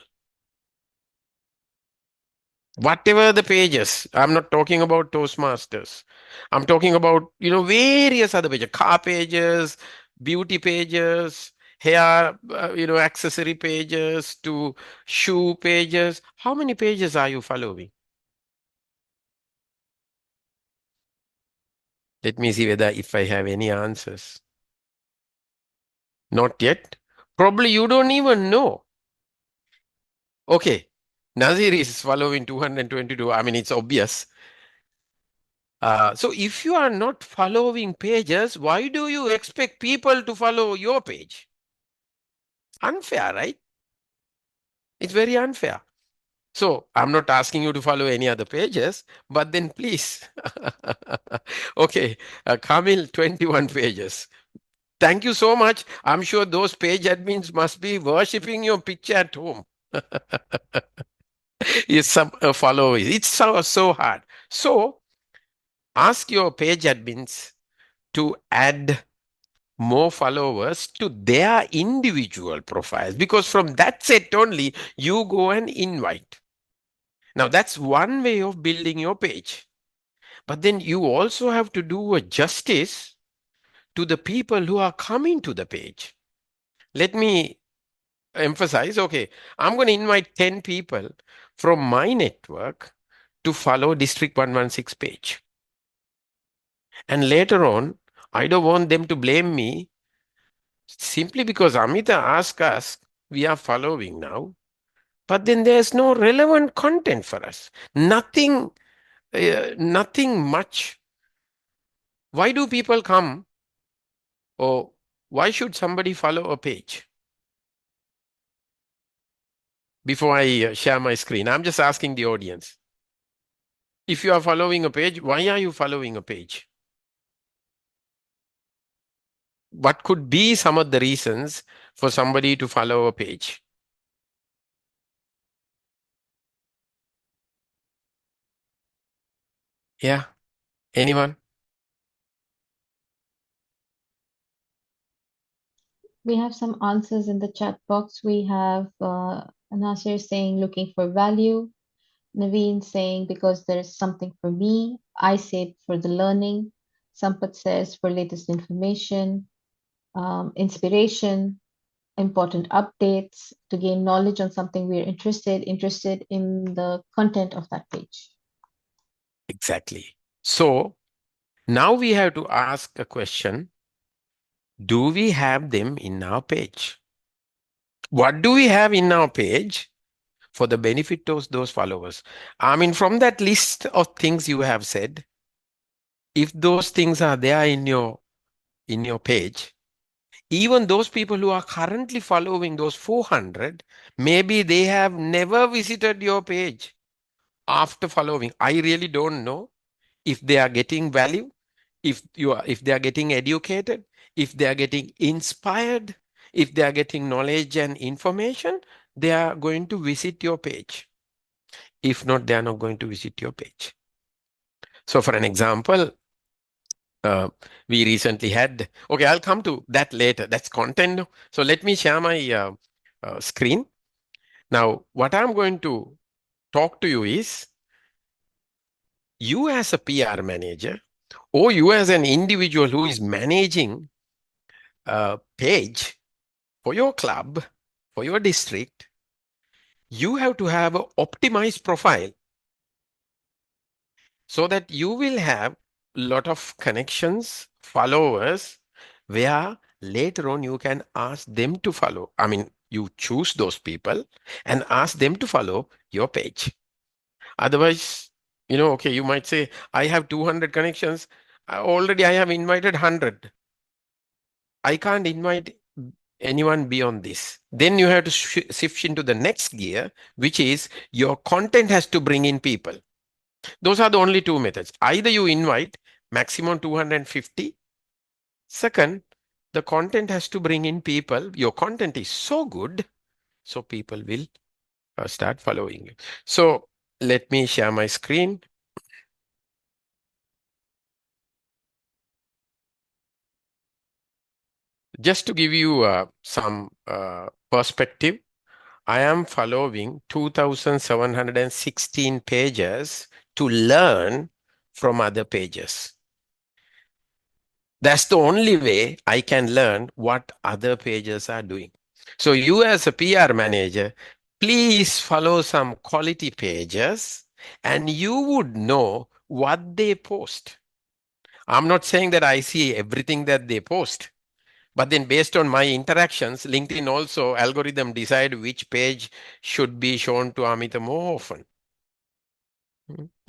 Whatever the pages, I'm not talking about Toastmasters. I'm talking about, various other pages, car pages, beauty pages, hair, accessory pages to shoe pages. How many pages are you following? Let me see whether if I have any answers. Not yet. Probably you don't even know. Okay. Nazir is following 222. I mean, it's obvious. So if you are not following pages, why do you expect people to follow your page? Unfair, right? It's very unfair. So I'm not asking you to follow any other pages, but then please. Okay, Kamil, 21 pages. Thank you so much. I'm sure those page admins must be worshipping your picture at home. It's some followers. It's so hard. So ask your page admins to add more followers to their individual profiles, because from that set only you go and invite. Now that's one way of building your page. But then you also have to do a justice to the people who are coming to the page. Let me emphasize, okay, I'm going to invite 10 people from my network to follow District 116 page. And later on, I don't want them to blame me simply because Amita asked us, we are following now, but then there's no relevant content for us. Nothing much. Why do people come, or why should somebody follow a page? Before I share my screen, I'm just asking the audience. If you are following a page, why are you following a page? What could be some of the reasons for somebody to follow a page? Yeah, anyone? We have some answers in the chat box. We have Nasir saying looking for value. Naveen saying because there is something for me. I said for the learning. Sampath says for latest information, inspiration, important updates to gain knowledge on something we're interested in the content of that page. Exactly. So now we have to ask a question. Do we have them in our page? What do we have in our page for the benefit of those followers? I mean, from that list of things you have said, if those things are there in your page, even those people who are currently following those 400, maybe they have never visited your page after following. I really don't know if they are getting value, if they are getting educated, if they are getting inspired, if they are getting knowledge and information, they are going to visit your page. If not, they are not going to visit your page. So for an example, we recently had, okay, I'll come to that later. That's content. So let me share my screen. Now, what I'm going to talk to you is, you as a PR manager, or you as an individual who is managing a page for your club, for your district, you have to have an optimized profile so that you will have a lot of connections, followers, where later on you can ask them to follow. I mean, you choose those people and ask them to follow your page. Otherwise, okay, you might say, I have 200 connections. Already I have invited 100. I can't invite anyone beyond this. Then you have to shift into the next gear, which is your content has to bring in people. Those are the only two methods. Either you invite maximum 250. Second, the content has to bring in people. Your content is so good, so people will start following you. So let me share my screen. Just to give you some perspective, I am following 2,716 pages to learn from other pages. That's the only way I can learn what other pages are doing. So you as a PR manager, please follow some quality pages and you would know what they post. I'm not saying that I see everything that they post, but then based on my interactions, LinkedIn also algorithm decide which page should be shown to Amita more often.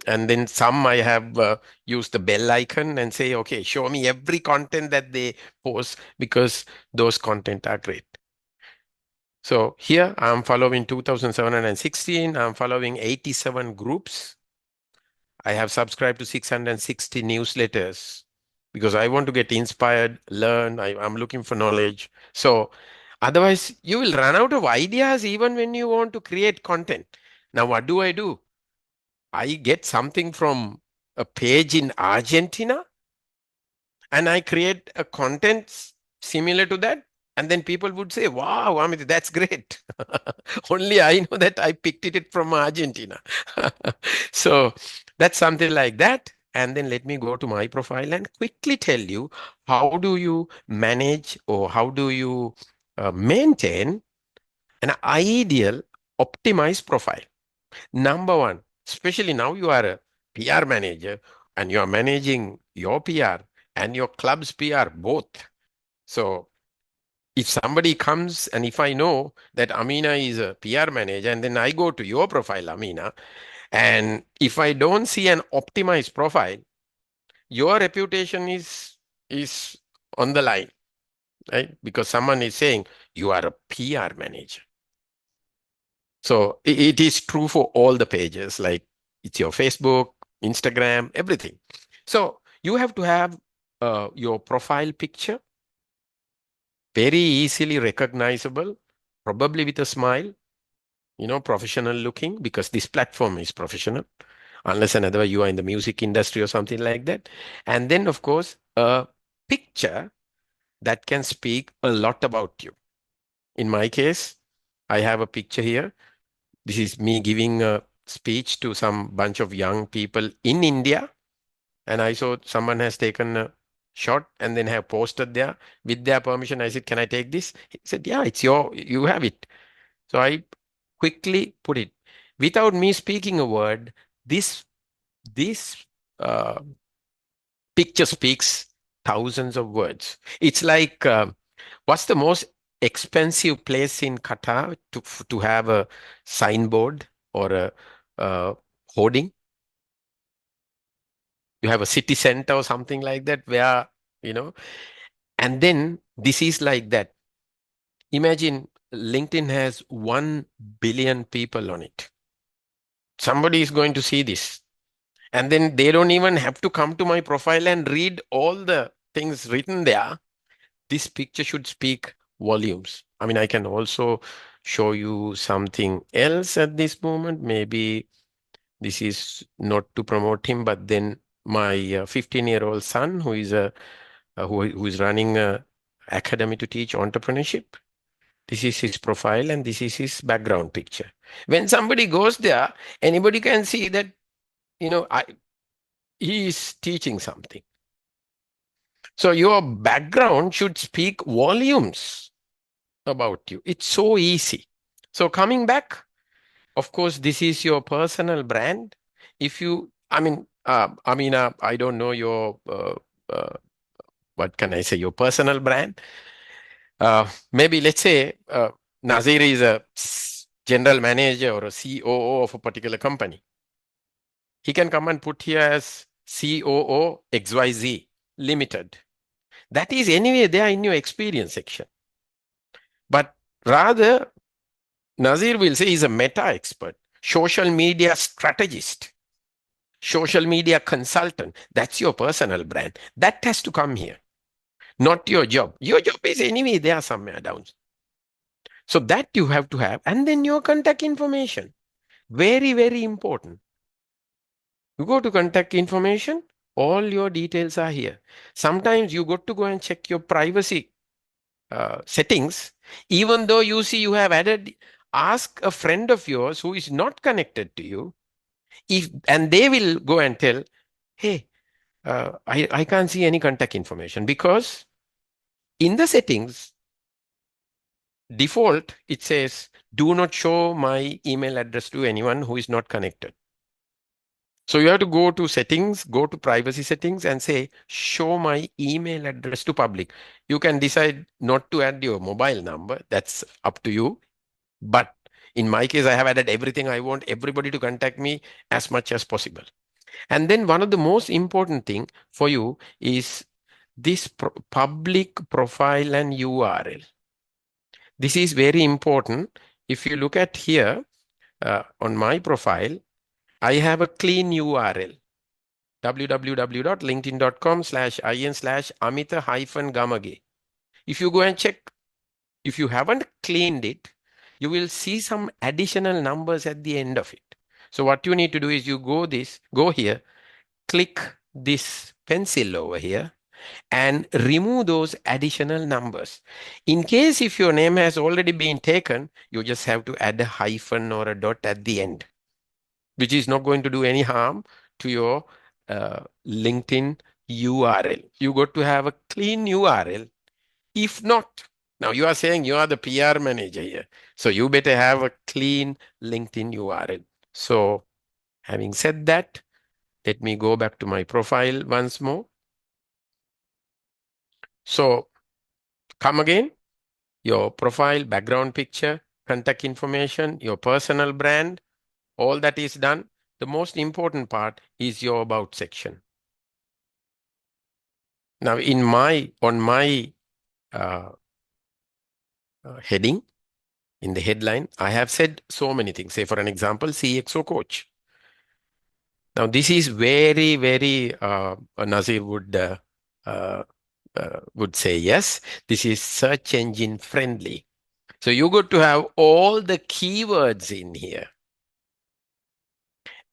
And then some I have used the bell icon and say, okay, show me every content that they post because those content are great. So here I'm following 2,716. I'm following 87 groups. I have subscribed to 660 newsletters because I want to get inspired, learn. I'm looking for knowledge. So otherwise you will run out of ideas even when you want to create content. Now, what do? I get something from a page in Argentina and I create a content similar to that. And then people would say, wow, Amit, that's great. Only I know that I picked it from Argentina. So that's something like that. And then let me go to my profile and quickly tell you, how do you manage or how do you maintain an ideal optimized profile? Number one, especially now you are a PR manager and you are managing your PR and your club's PR both. So if somebody comes and if I know that Amina is a PR manager and then I go to your profile, Amina, and if I don't see an optimized profile, your reputation is on the line, right? Because someone is saying you are a PR manager. So it is true for all the pages, like it's your Facebook, Instagram, everything. So you have to have your profile picture very easily recognizable, probably with a smile, professional looking, because this platform is professional, unless and otherwise you are in the music industry or something like that. And then, of course, a picture that can speak a lot about you. In my case, I have a picture here. This is me giving a speech to some bunch of young people in India. And I saw someone has taken a shot and then have posted there with their permission. I said, can I take this? He said, yeah, you have it. So I quickly put it without me speaking a word. This uh, picture speaks thousands of words. It's like, what's the most expensive place in Qatar to have a signboard or a hoarding? You have a city center or something like that where, and then this is like that. Imagine LinkedIn has 1 billion people on it. Somebody is going to see this. And then they don't even have to come to my profile and read all the things written there. This picture should speak volumes. I mean, I can also show you something else at this moment. Maybe this is not to promote him, but then my 15-year-old son, who is running a academy to teach entrepreneurship. This is his profile and this is his background picture. When somebody goes there, anybody can see that, he is teaching something. So your background should speak volumes about you. It's so easy. So coming back, of course, this is your personal brand. If you, Amina, I don't know your, what can I say, your personal brand. Maybe let's say Nazir is a general manager or a COO of a particular company. He can come and put here as COO XYZ Limited. That is anyway there in your experience section. But rather, Nazir will say he's a meta expert, social media strategist, social media consultant. That's your personal brand. That has to come here, not your job. Your job is anyway there somewhere down. So that you have to have. And then your contact information. Very, very important. You go to contact information, all your details are here. Sometimes you got to go and check your privacy settings. Even though you see you have added, ask a friend of yours who is not connected to you, and they will go and tell, hey, I can't see any contact information, because in the settings, default, it says, do not show my email address to anyone who is not connected. So you have to go to settings, go to privacy settings and say, show my email address to public. You can decide not to add your mobile number. That's up to you. But in my case, I have added everything. I want everybody to contact me as much as possible. And then one of the most important thing for you is this public profile and URL. This is very important. If you look at here on my profile, I have a clean URL, www.linkedin.com/in/Amita-Gamage. If you go and check, if you haven't cleaned it, you will see some additional numbers at the end of it. So what you need to do is you go here, click this pencil over here and remove those additional numbers. In case if your name has already been taken, you just have to add a hyphen or a dot at the end, which is not going to do any harm to your LinkedIn URL. You got to have a clean URL. If not, now you are saying you are the PR manager here, so you better have a clean LinkedIn URL. So having said that, let me go back to my profile once more. So come again, your profile, background picture, contact information, your personal brand, all that is done. The most important part is your about section. Now on my heading, in the headline, I have said so many things. Say for an example, CXO coach. Now this is very, very, Nazir would say yes, this is search engine friendly. So you got to have all the keywords in here.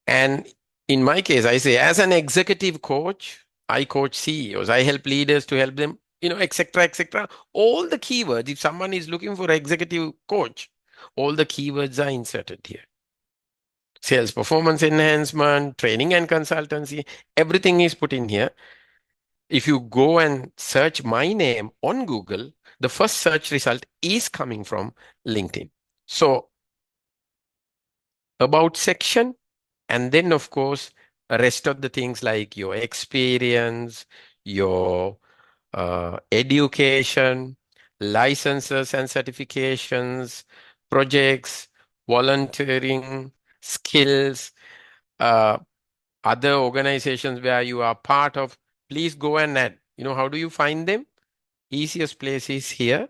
And in my case, I say as an executive coach, I coach CEOs. I help leaders to help them, etc., etc. All the keywords, if someone is looking for an executive coach, all the keywords are inserted here. Sales performance enhancement, training and consultancy, everything is put in here. If you go and search my name on Google, the first search result is coming from LinkedIn. So about section, and then of course, the rest of the things like your experience, your education, licenses and certifications, projects, volunteering, skills, other organizations where you are part of, please go and add. How do you find them? Easiest place is here,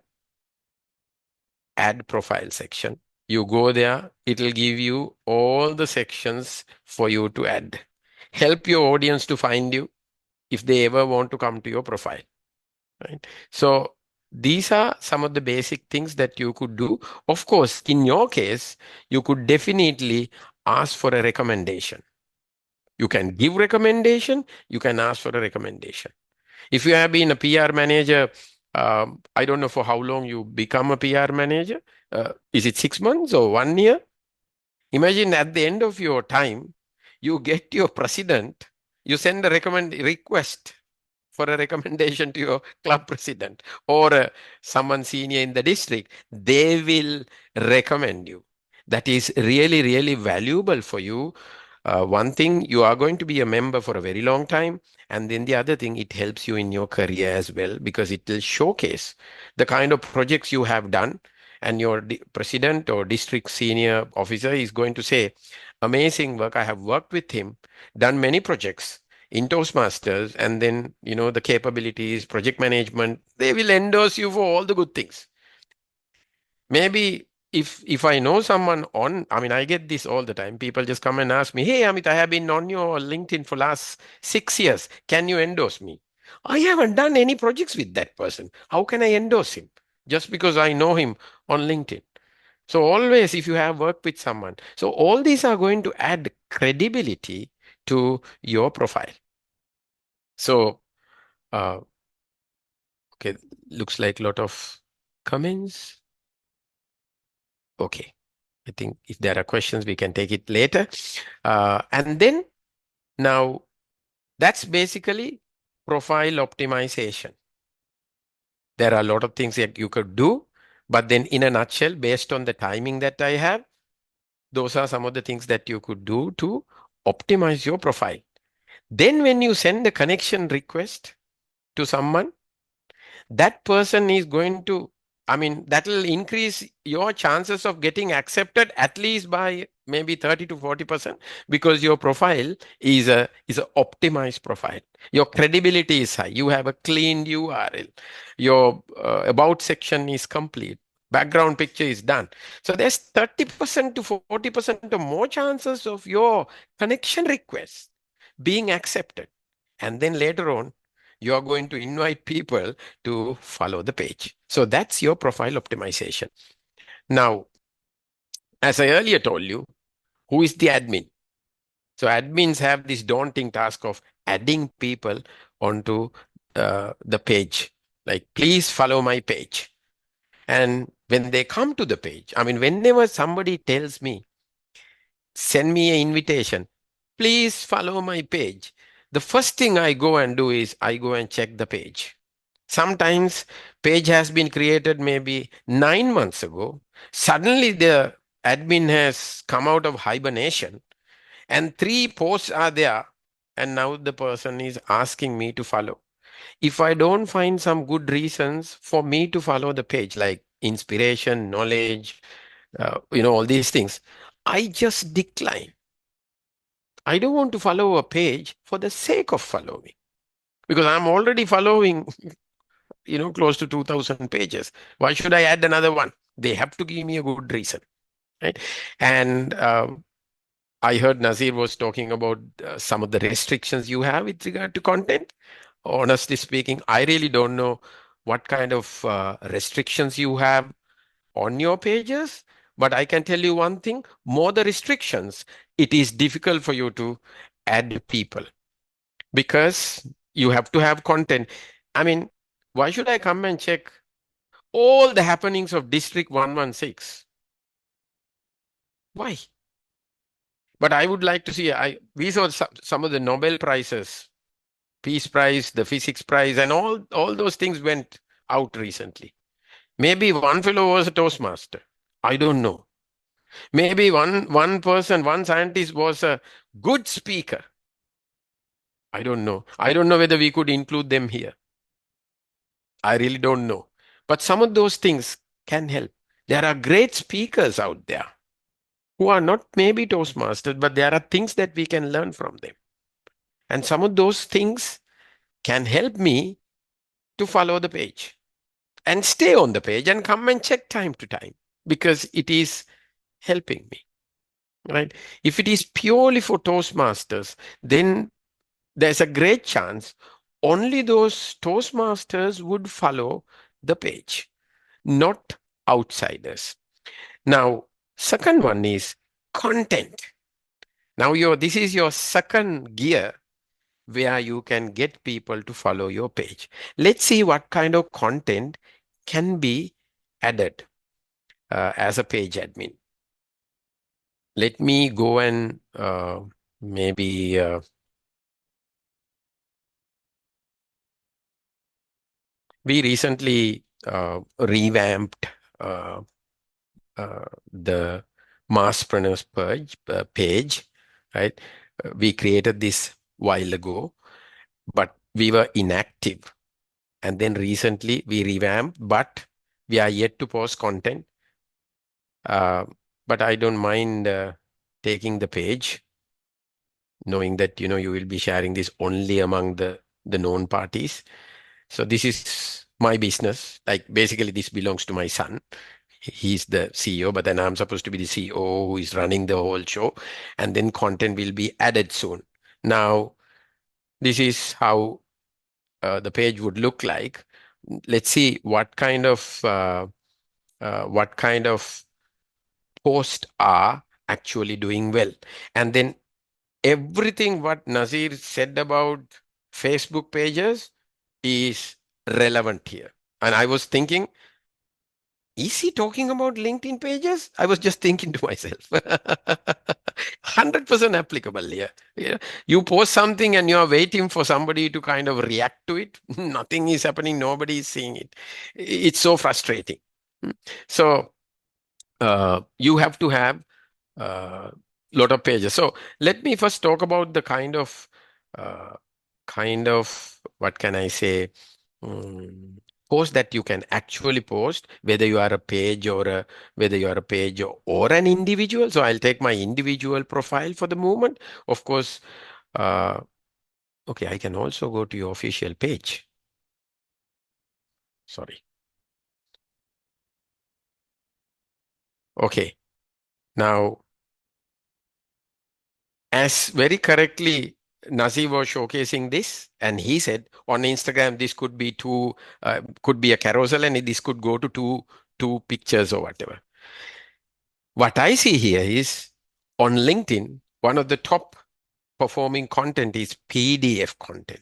add profile section. You go there, it will give you all the sections for you to add. Help your audience to find you if they ever want to come to your profile. Right? So these are some of the basic things that you could do. Of course, in your case, you could definitely ask for a recommendation. You can give recommendation, you can ask for a recommendation. If you have been a PR manager I don't know for how long you become a PR manager. Is it 6 months or 1 year? Imagine at the end of your time, you get your president, you send a request for a recommendation to your club president or someone senior in the district. They will recommend you. That is really, really valuable for you. One thing, you are going to be a member for a very long time. And then the other thing, it helps you in your career as well, because it will showcase the kind of projects you have done. And your president or district senior officer is going to say, amazing work. I have worked with him, done many projects in Toastmasters, and then, the capabilities, project management, they will endorse you for all the good things. Maybe if I know someone I get this all the time. People just come and ask me, hey, Amit, I have been on your LinkedIn for last 6 years. Can you endorse me? I haven't done any projects with that person. How can I endorse him? Just because I know him on LinkedIn. So always, if you have worked with someone, so all these are going to add credibility to your profile. So, okay, looks like a lot of comments. Okay, I think if there are questions, we can take it later. And then now that's basically profile optimization. There are a lot of things that you could do, but then in a nutshell, based on the timing that I have, those are some of the things that you could do to optimize your profile. Then when you send a connection request to someone, that person is going to, that will increase your chances of getting accepted at least by maybe 30 to 40%, because your profile is a optimized profile. Your credibility is high. You have a clean URL. Your about section is complete. Background picture is done. So there's 30% to 40% or more chances of your connection request being accepted. And then later on, you are going to invite people to follow the page. So that's your profile optimization. Now, as I earlier told you, who is the admin? So admins have this daunting task of adding people onto the page. Like, please follow my page. And when they come to the page, whenever somebody tells me, send me an invitation, please follow my page, the first thing I go and do is I go and check the page. Sometimes page has been created maybe 9 months ago. Suddenly the admin has come out of hibernation and 3 posts are there. And now the person is asking me to follow. If I don't find some good reasons for me to follow the page, like inspiration, knowledge, all these things, I just decline. I don't want to follow a page for the sake of following, because I'm already following close to 2,000 pages. Why should I add another one? They have to give me a good reason, right? And I heard Nazir was talking about some of the restrictions you have with regard to content. Honestly speaking, I really don't know what kind of restrictions you have on your pages, but I can tell you one thing: more the restrictions, it is difficult for you to add people, because you have to have content. Why should I come and check all the happenings of District 116? Why? But I would like to see, we saw some of the Nobel Prizes, Peace Prize, the Physics Prize, and all those things went out recently. Maybe one fellow was a Toastmaster. I don't know. Maybe one person, one scientist was a good speaker. I don't know. I don't know whether we could include them here. I really don't know. But some of those things can help. There are great speakers out there who are not maybe Toastmasters, but there are things that we can learn from them. And some of those things can help me to follow the page and stay on the page and come and check time to time, because it is helping me, right? If it is purely for Toastmasters, then there's a great chance only those Toastmasters would follow the page, not outsiders. Now, second one is content. Now, this is your second gear where you can get people to follow your page. Let's see what kind of content can be added as a page admin. Let me go and maybe we recently revamped the Masspreneurs page, right? We created this while ago, but we were inactive. And then recently we revamped, but we are yet to post content. But I don't mind taking the page, knowing that, you will be sharing this only among the known parties. So this is my business. Like basically this belongs to my son. He's the CEO, but then I'm supposed to be the CEO who is running the whole show. And then content will be added soon. Now, this is how the page would look like. Let's see what kind of posts are actually doing well. And then everything what Nazir said about Facebook pages is relevant here. And I was thinking, is he talking about LinkedIn pages? I was just thinking to myself, 100% applicable here. Yeah. You post something and you are waiting for somebody to kind of react to it. Nothing is happening. Nobody is seeing it. It's so frustrating. So you have to have a lot of pages. So let me first talk about the kind of what can I say, post that you can actually post, whether you are a page or an individual. So I'll take my individual profile for the moment. Of course, okay, I can also go to your official page. Sorry. Okay. Now, as very correctly Nazir was showcasing this, and he said on Instagram this could be could be a carousel, and this could go to two pictures or whatever. What I see here is on LinkedIn, one of the top performing content is PDF content.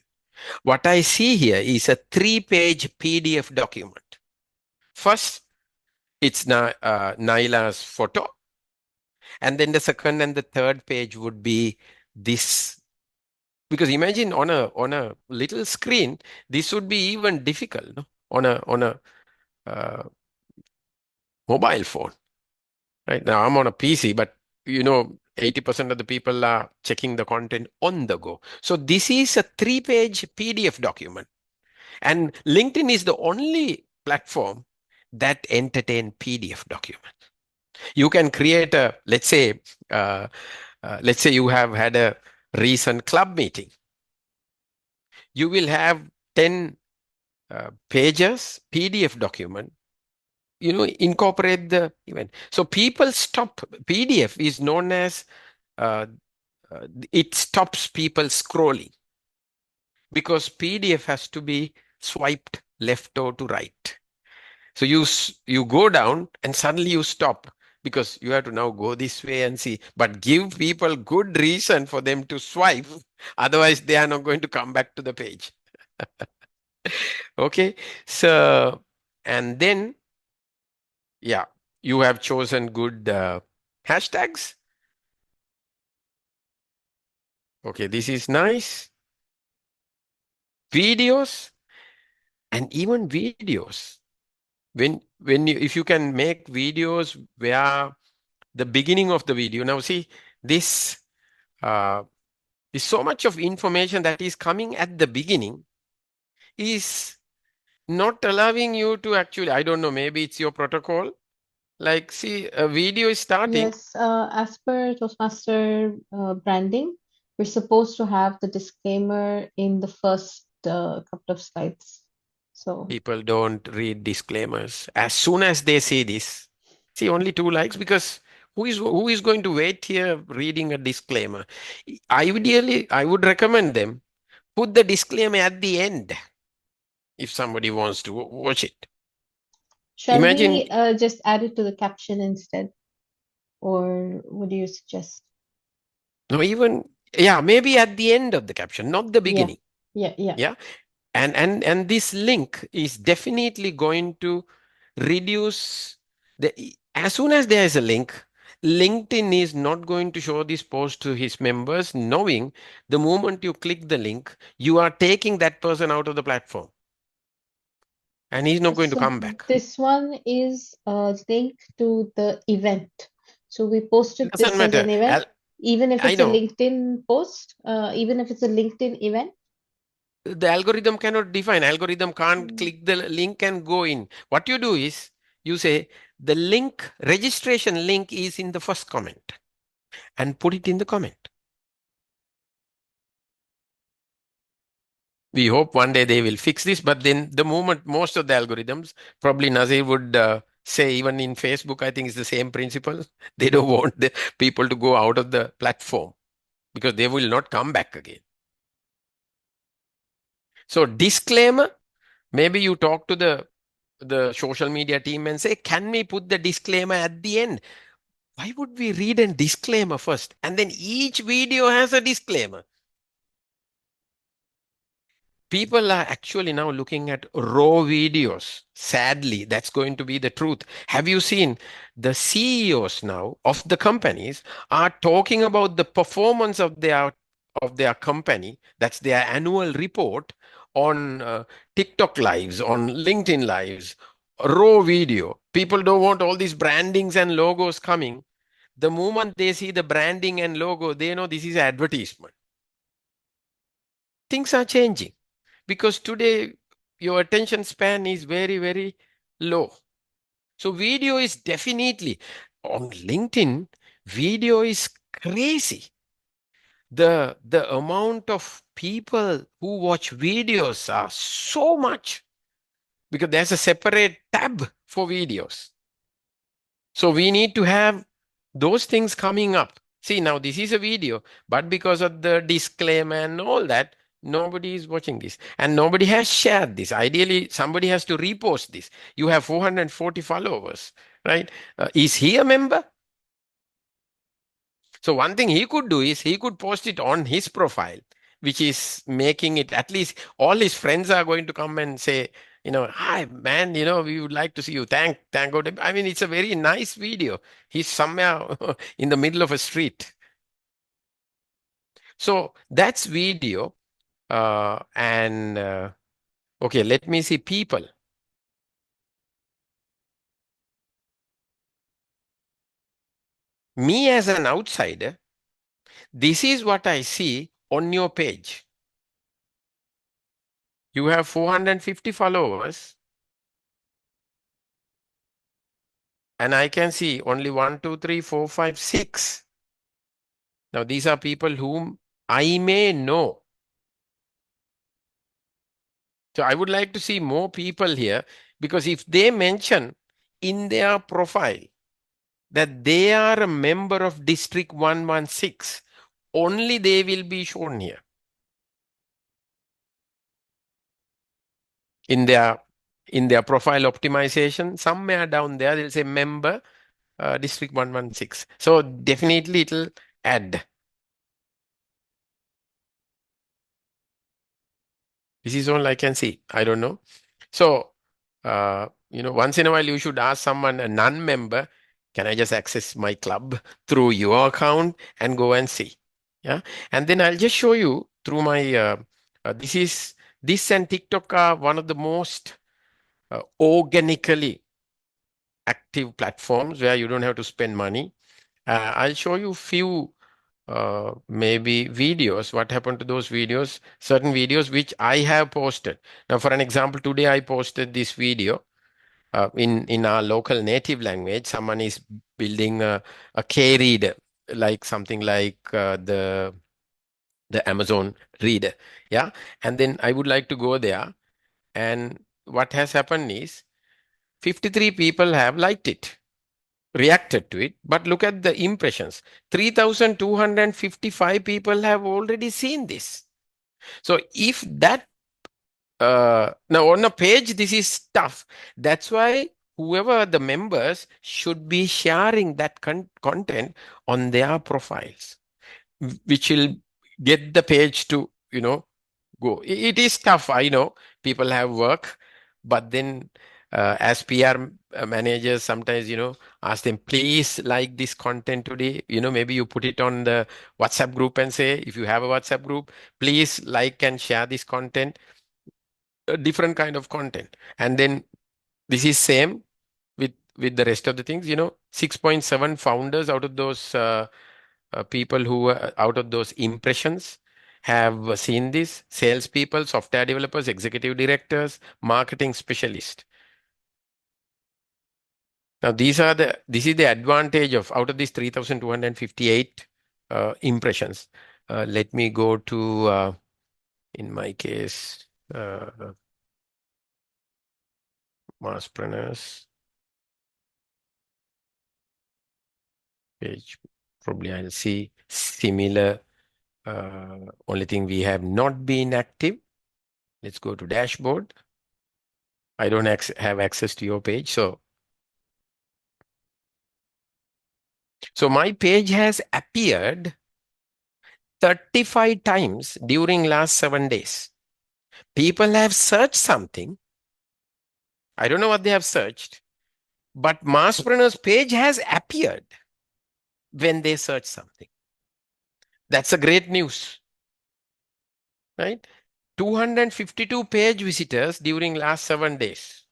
What I see here is a 3-page PDF document. First, it's Naila's photo, and then the second and the third page would be this. Because imagine on a little screen, this would be even difficult, no? On a mobile phone. Right now, I'm on a PC, but 80% of the people are checking the content on the go. So this is a 3-page PDF document, and LinkedIn is the only platform that entertain PDF documents. You can create let's say you have had a recent club meeting. You will have 10 pages PDF document, incorporate the event. So people stop. PDF is known as it stops people scrolling, because PDF has to be swiped left or to right. So you go down and suddenly you stop, because you have to now go this way and see, but give people good reason for them to swipe. Otherwise, they are not going to come back to the page. Okay. So, and then, yeah, you have chosen good hashtags. Okay, this is nice. Videos, and even videos. If you can make videos where the beginning of the video, now see this is so much of information that is coming at the beginning is not allowing you to actually, I don't know, maybe it's your protocol. Like, see, a video is starting. Yes, as per Toastmaster branding, we're supposed to have the disclaimer in the first couple of slides. So People don't read disclaimers. As soon as they see this, see only 2 likes, because who is going to wait here reading a disclaimer? Ideally, I would recommend them put the disclaimer at the end if somebody wants to watch it. shall Imagine, we just add it to the caption instead? Or what do you suggest? no, even Yeah, maybe at the end of the caption, not the beginning. Yeah. Yeah. And this link is definitely going to reduce as soon as there is a link, LinkedIn is not going to show this post to his members, knowing the moment you click the link, you are taking that person out of the platform. And he's not going to So come back. this one is linked to the event. So we posted Doesn't this as an matter. event, even if I it's a know. LinkedIn post, even if it's a LinkedIn event. The algorithm cannot define. Algorithm can't click the link and go in. What you do is you say the link, registration link is in the first comment, and put it in the comment. We hope one day they will fix this, but then the moment most of the algorithms, probably Nazir would say, even in Facebook, I think it's the same principle. They don't want the people to go out of the platform because they will not come back again. So disclaimer, maybe you talk to the social media team and say, can we put the disclaimer at the end? Why would we read a disclaimer first? And then each video has a disclaimer. People are actually now looking at raw videos. Sadly, that's going to be the truth. Have you seen the CEOs now of the companies are talking about the performance of their company? That's their annual report on TikTok lives, on LinkedIn lives, raw video. People don't want all these brandings and logos coming. The moment they see the branding and logo, they know this is advertisement. Things are changing because today your attention span is very, very low. So video is definitely on LinkedIn, video is crazy. The amount of people who watch videos are so much because there's a separate tab for videos. So we need to have those things coming up. See, now this is a video, but because of the disclaimer and all that, nobody is watching this and nobody has shared this. Ideally, somebody has to repost this. You have 440 followers, right? Is he a member? So one thing he could do is he could post it on his profile, which is making it at least all his friends are going to come and say, hi man, we would like to see you. Thank God. I mean, it's a very nice video. He's somewhere in the middle of a street. So that's video. Okay, let me see people. Me as an outsider, this is what I see on your page. You have 450 followers. And I can see only 1, 2, 3, 4, 5, 6. Now, these are people whom I may know. So I would like to see more people here because if they mention in their profile that they are a member of District 116, only they will be shown here. In their profile optimization, somewhere down there, they'll say member District 116. So definitely it'll add. This is all I can see. I don't know. So, once in a while you should ask someone, a non-member, can I just access my club through your account and go and see? Yeah. And then I'll just show you through my, this and TikTok are one of the most organically active platforms where you don't have to spend money. I'll show you few maybe videos, what happened to those videos, certain videos which I have posted. Now, for an example, today I posted this video in our local native language. Someone is building a K reader, like something like the Amazon reader. Yeah. And then I would like to go there. And what has happened is 53 people have liked it, reacted to it, but look at the impressions. 3,255 people have already seen this. So if that, now on a page, this is tough. That's why whoever the members should be sharing that content on their profiles, which will get the page to, go. It is tough. I know people have work, but then as PR managers, sometimes, ask them, please like this content today. Maybe you put it on the WhatsApp group and say, if you have a WhatsApp group, please like and share this content, a different kind of content. And then this is same with the rest of the things, 6.7 founders out of those people who out of those impressions have seen this: salespeople, software developers, executive directors, marketing specialists. Now, this is the advantage of out of these 3,258 impressions. Let me go to, in my case, Masspreneurs page. Probably I'll see similar. Only thing we have not been active. Let's go to dashboard. I don't have access to your page. So my page has appeared 35 times during last 7 days. People have searched something. I don't know what they have searched, but Masspreneurs page has appeared when they search something. That's a great news, right? 252 page visitors during last 7 days.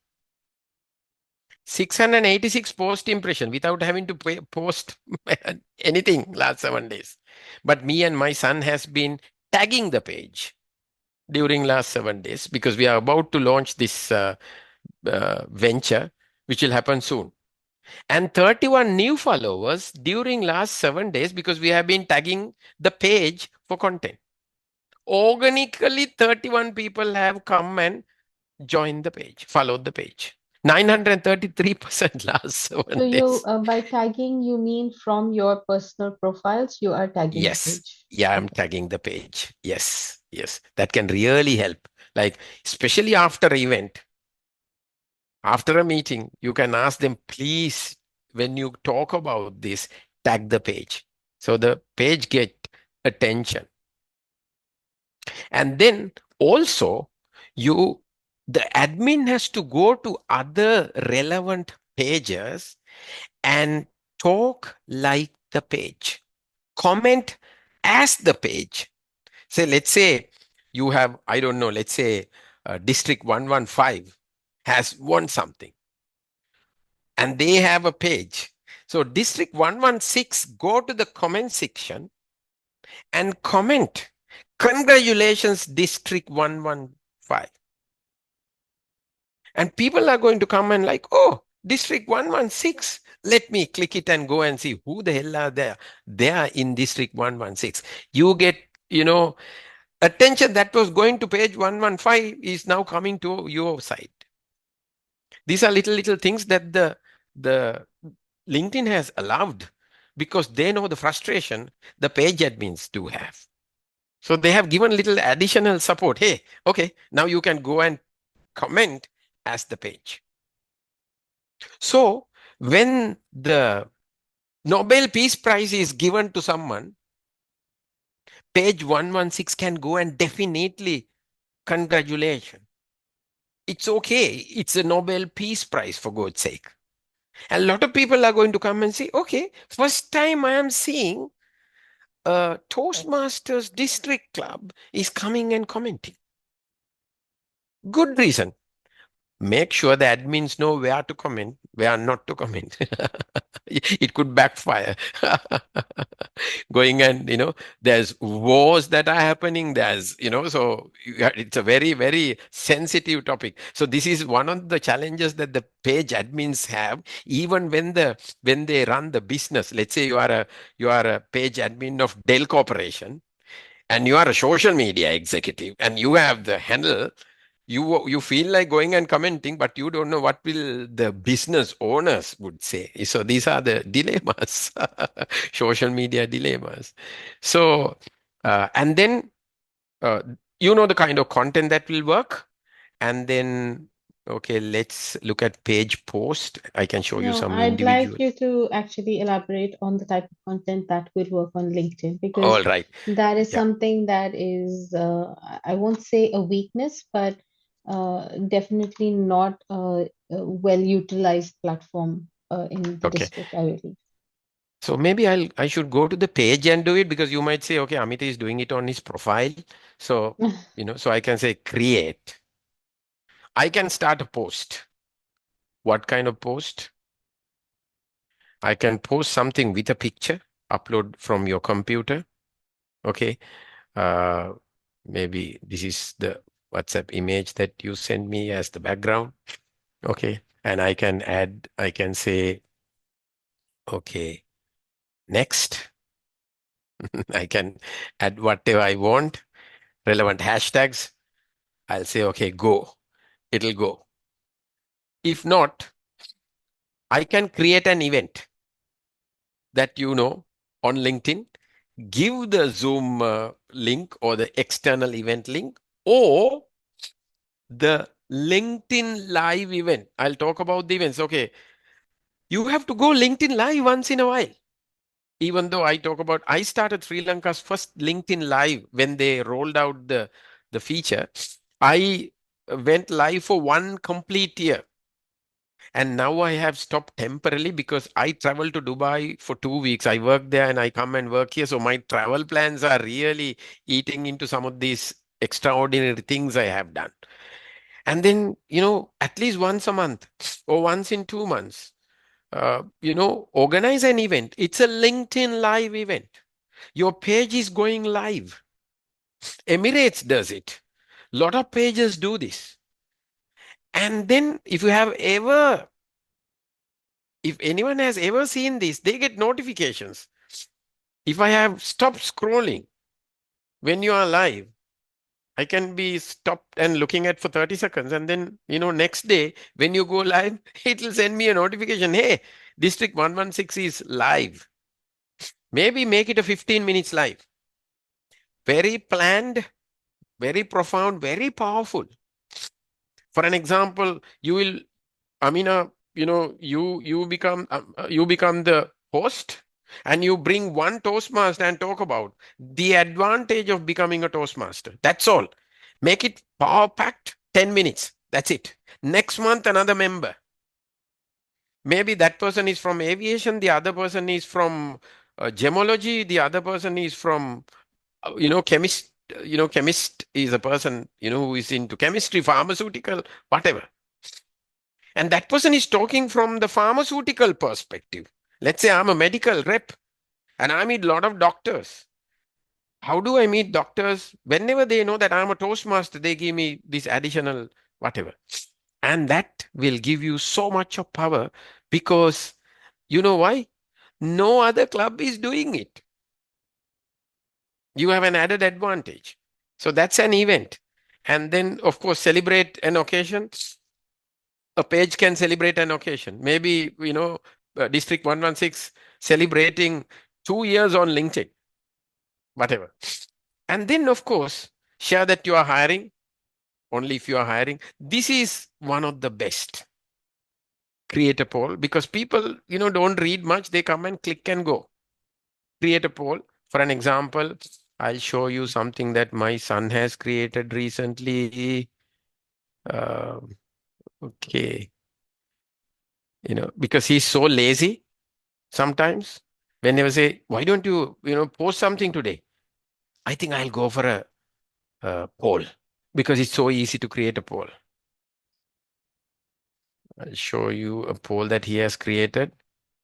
686 post impression without having to post anything last 7 days. But me and my son has been tagging the page during last 7 days because we are about to launch this venture, which will happen soon. And 31 new followers during last 7 days because we have been tagging the page for content. Organically, 31 people have come and joined the page, followed the page. 933% last 7 So days. by tagging, you mean from your personal profiles, you are tagging the Yes. page? Yeah, I'm Okay. tagging the page. Yes. That can really help. Like, especially after an event, after a meeting, you can ask them, please, when you talk about this, tag the page. So the page get attention. And then also the admin has to go to other relevant pages and talk like the page, comment as the page. Let's say you have, I don't know, let's say District 115 has won something and they have a page. So District 116 go to the comment section and comment, congratulations, District 115. And people are going to come and like, oh, District 116. Let me click it and go and see who the hell are there. They are in District 116. You get, attention that was going to page 115 is now coming to your site. These are little things that the LinkedIn has allowed because they know the frustration the page admins do have. So they have given little additional support. Hey, okay, now you can go and comment as the page. So when the Nobel Peace Prize is given to someone, page 116 can go and definitely congratulations. It's okay. It's a Nobel Peace Prize, for God's sake. And a lot of people are going to come and say, okay, first time I am seeing a Toastmasters district club is coming and commenting. Good reason. Make sure the admins know where to comment, where not to comment. It could backfire. Going and, there's wars that are happening. There's, so it's a very, very sensitive topic. So this is one of the challenges that the page admins have, even when they run the business. Let's say you are a page admin of Dell Corporation and you are a social media executive and you have the handle. You feel like going and commenting, but you don't know what will the business owners would say. So these are the dilemmas, social media dilemmas. So, and then, the kind of content that will work. And then Okay, let's look at page post. I can show you No, some I'd like individual. you to actually elaborate on the type of content that will work on LinkedIn because All right. that is Yeah. something that is, I won't say a weakness, but definitely not a well utilized platform in the Okay. district, I believe. So maybe I should go to the page and do it, because you might say, okay, Amit is doing it on his profile. So, so I can say create. I can start a post. What kind of post? I can post something with a picture, upload from your computer. Okay. Uh, Maybe this is the WhatsApp image that you send me as the background. Okay. And I can say, okay, next. I can add whatever I want, relevant hashtags. I'll say, okay, go. It'll go. If not, I can create an event that on LinkedIn, give the Zoom link or the external event link or the LinkedIn live event. I'll talk about the events. Okay. You have to go LinkedIn live once in a while. Even though I started Sri Lanka's first LinkedIn live when they rolled out the feature. I went live for 1 complete year. And now I have stopped temporarily because I travel to Dubai for 2 weeks. I work there and I come and work here. So my travel plans are really eating into some of these extraordinary things I have done. And then, at least once a month or once in 2 months, organize an event. It's a LinkedIn live event. Your page is going live. Emirates does it. Lot of pages do this. And then if anyone has ever seen this, they get notifications. If I have stopped scrolling when you are live, I can be stopped and looking at for 30 seconds. And then, next day when you go live, it will send me a notification. Hey, District 116 is live. Maybe make it a 15 minutes live. Very planned, very profound, very powerful. For an example, you will, Amina, you become the host and you bring one Toastmaster and talk about the advantage of becoming a Toastmaster. That's all. Make it power packed, 10 minutes. That's it. Next month, another member. Maybe that person is from aviation, the other person is from gemology, the other person is from, chemist. Chemist is a person, who is into chemistry, pharmaceutical, whatever. And that person is talking from the pharmaceutical perspective. Let's say I'm a medical rep and I meet a lot of doctors. How do I meet doctors? Whenever they know that I'm a Toastmaster, they give me this additional whatever. And that will give you so much of power because you know why? No other club is doing it. You have an added advantage. So that's an event. And then, of course, celebrate an occasion. A page can celebrate an occasion. Maybe, District 116 celebrating 2 years on LinkedIn, whatever. And then, of course, share that you are hiring, only if you are hiring. This is one of the best. Create a poll because people, don't read much. They come and click and go. Create a poll. For an example, I'll show you something that my son has created recently. Okay. Because he's so lazy sometimes. When they say, why don't you, post something today? I think I'll go for a poll because it's so easy to create a poll. I'll show you a poll that he has created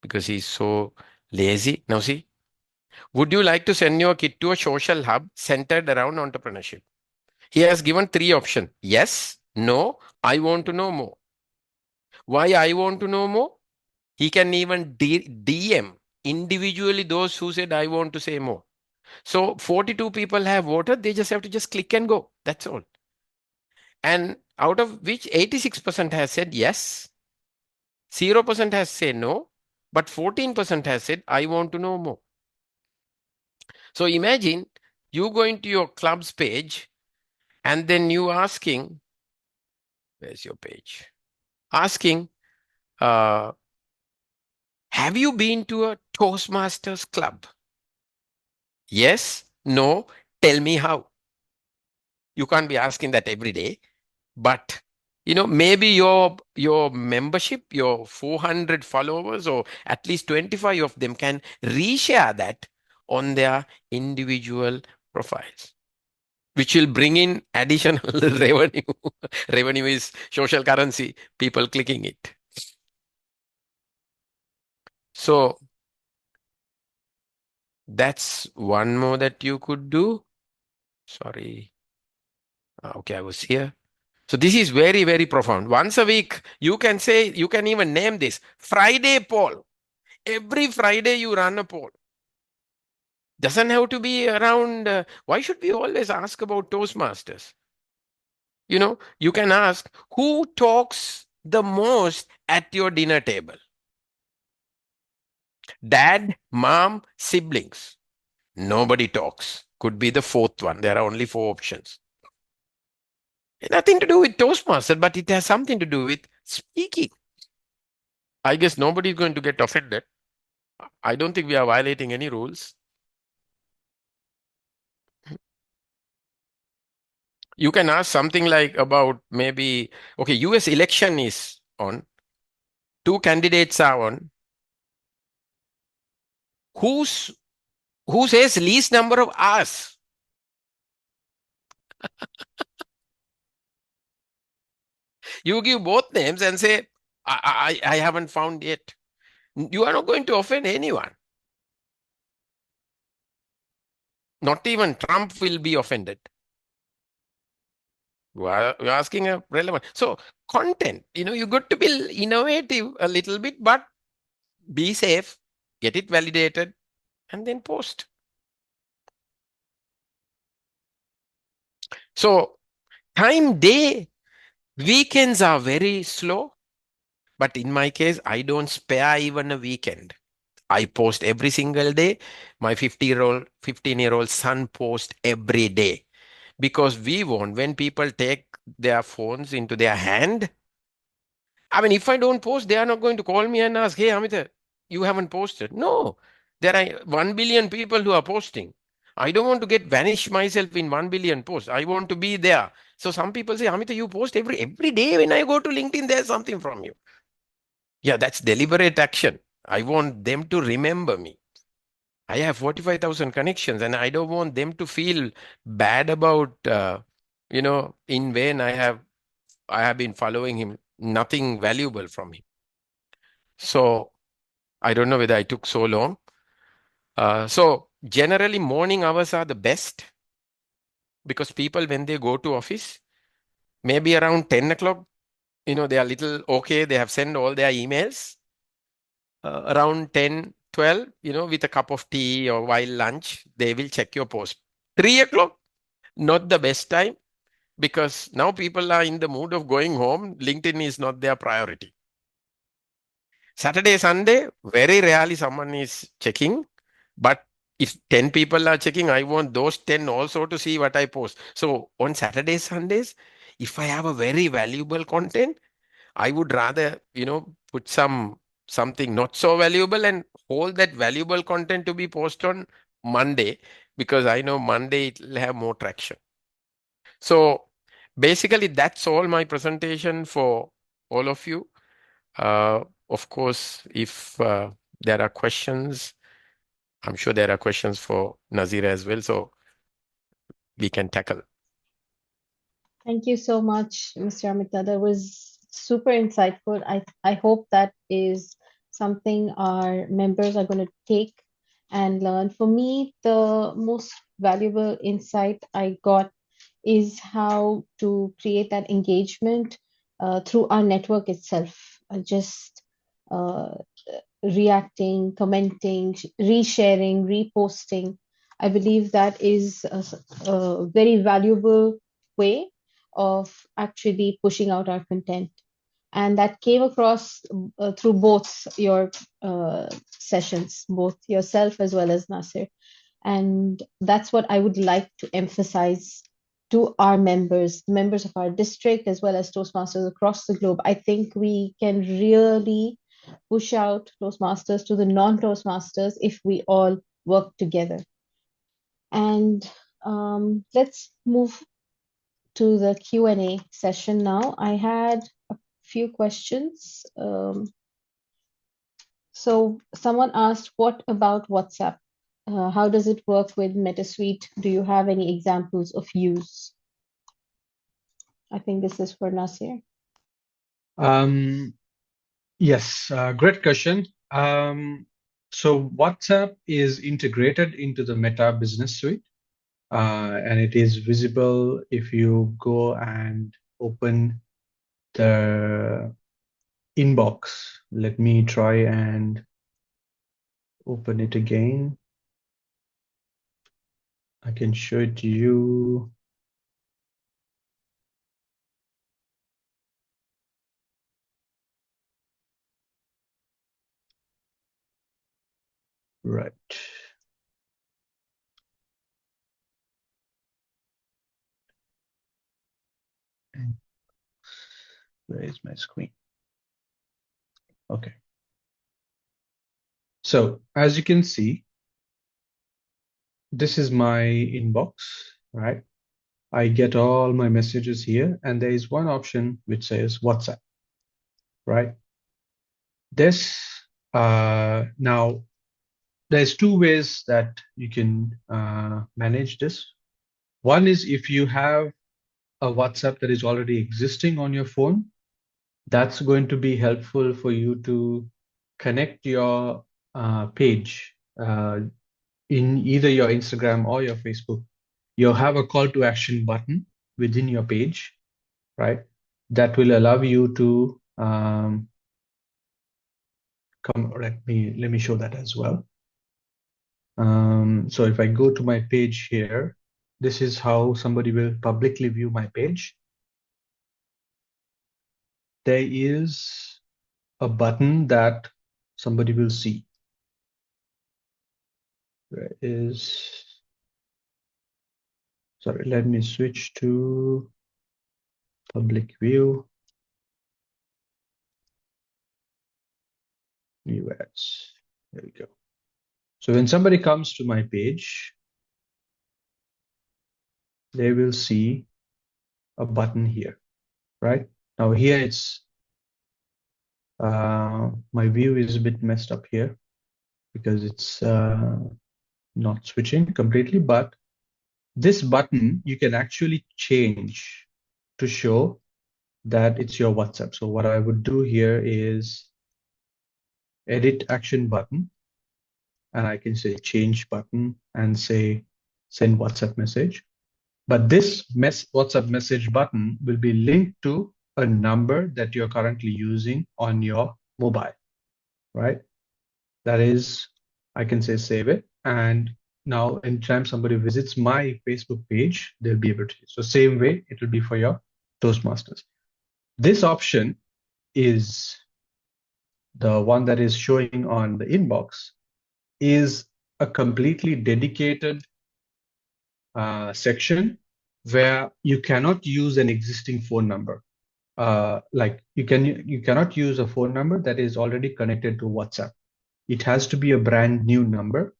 because he's so lazy. Now see, would you like to send your kid to a social hub centered around entrepreneurship? He has given 3 options. Yes, no, I want to know more. Why I want to know more? He can even DM individually those who said, I want to say more. So 42 people have voted. They just have to just click and go. That's all. And out of which 86% has said yes, 0% has said no, but 14% has said, I want to know more. So imagine you going to your club's page and then you asking, Where's your page? Asking, have you been to a Toastmasters club? Yes, no, tell me how. You can't be asking that every day, but maybe your membership, your 400 followers, or at least 25 of them can reshare that on their individual profiles, which will bring in additional revenue. Revenue is social currency, people clicking it. So that's one more that you could do. Sorry. Okay, I was here. So this is very, very profound. Once a week, you can say, you can even name this Friday poll. Every Friday you run a poll. Doesn't have to be around. Why should we always ask about Toastmasters? You can ask who talks the most at your dinner table. Dad, mom, siblings. Nobody talks. Could be the fourth one. There are only 4 options. Nothing to do with Toastmaster, but it has something to do with speaking. I guess nobody is going to get offended. I don't think we are violating any rules. You can ask something like about maybe, okay, US election is on. 2 candidates are on. Who says least number of hours? You give both names and say, I haven't found yet. You are not going to offend anyone. Not even Trump will be offended. You're asking a relevant. So content, you got to be innovative a little bit, but be safe, get it validated, and then post. So time day, weekends are very slow, but in my case, I don't spare even a weekend. I post every single day. My 15-year-old son posts every day, because we want, when people take their phones into their hand, I mean, if I don't post, they are not going to call me and ask, hey, Amita, you haven't posted. No, there are 1 billion people who are posting. I don't want to get vanish myself in 1 billion posts. I want to be there. So some people say, Amita, you post every day. When I go to LinkedIn, there's something from you. Yeah, that's deliberate action. I want them to remember me. I have 45,000 connections, and I don't want them to feel bad about, in vain I have been following him, nothing valuable from him. So I don't know whether I took so long. So generally morning hours are the best, because people, when they go to office, maybe around 10 o'clock, they are little okay. They have sent all their emails. Around 10, 12, with a cup of tea or while lunch, they will check your post. 3 o'clock, not the best time, because now people are in the mood of going home. LinkedIn is not their priority. Saturday, Sunday, very rarely someone is checking. But if 10 people are checking, I want those 10 also to see what I post. So on Saturdays, Sundays, if I have a very valuable content, I would rather, put something not so valuable and hold that valuable content to be posted on Monday, because I know Monday it will have more traction. So basically, that's all my presentation for all of you. Of course, if there are questions, I'm sure there are questions for Nazir as well, so we can tackle. Thank you so much, Mr. Amita. That was super insightful. I hope that is something our members are going to take and learn. For me, the most valuable insight I got is how to create that engagement through our network itself. Just uh, reacting, commenting, resharing, reposting. I believe that is a very valuable way of actually pushing out our content. And that came across through both your sessions, both yourself as well as Nasir. And that's what I would like to emphasize to our members of our district, as well as Toastmasters across the globe. I think we can really push out Toastmasters to the non-Toastmasters if we all work together. And let's move to the Q&A session now. I had a few questions. So someone asked, what about WhatsApp? How does it work with MetaSuite? Do you have any examples of use? I think this is for Nasir. Yes, great question. So WhatsApp is integrated into the Meta Business Suite, and it is visible if you go and open the inbox. Let me try and open it again. I can show it to you. Right. Where is my screen? Okay. So as you can see, this is my inbox, right? I get all my messages here, and there is one option which says WhatsApp, right? This now there's two ways that you can manage this. One is if you have a WhatsApp that is already existing on your phone, that's going to be helpful for you to connect your page in either your Instagram or your Facebook. You'll have a call to action button within your page, right? That will allow you to let me show that as well. So if I go to my page here, this is how somebody will publicly view my page. There is a button that somebody will see. Where is, sorry, let me switch to public view. New ads. There we go. So when somebody comes to my page, they will see a button here, right? Now here it's, my view is a bit messed up here because it's not switching completely, but this button you can actually change to show that it's your WhatsApp. So what I would do here is edit action button, and I can say change button and say send WhatsApp message. But this WhatsApp message button will be linked to a number that you're currently using on your mobile, right? That is, I can say save it. And now anytime somebody visits my Facebook page, they'll be able to. So same way, it will be for your Toastmasters. This option is the one that is showing on the inbox, is a completely dedicated section where you cannot use an existing phone number. Like you cannot use a phone number that is already connected to WhatsApp. It has to be a brand new number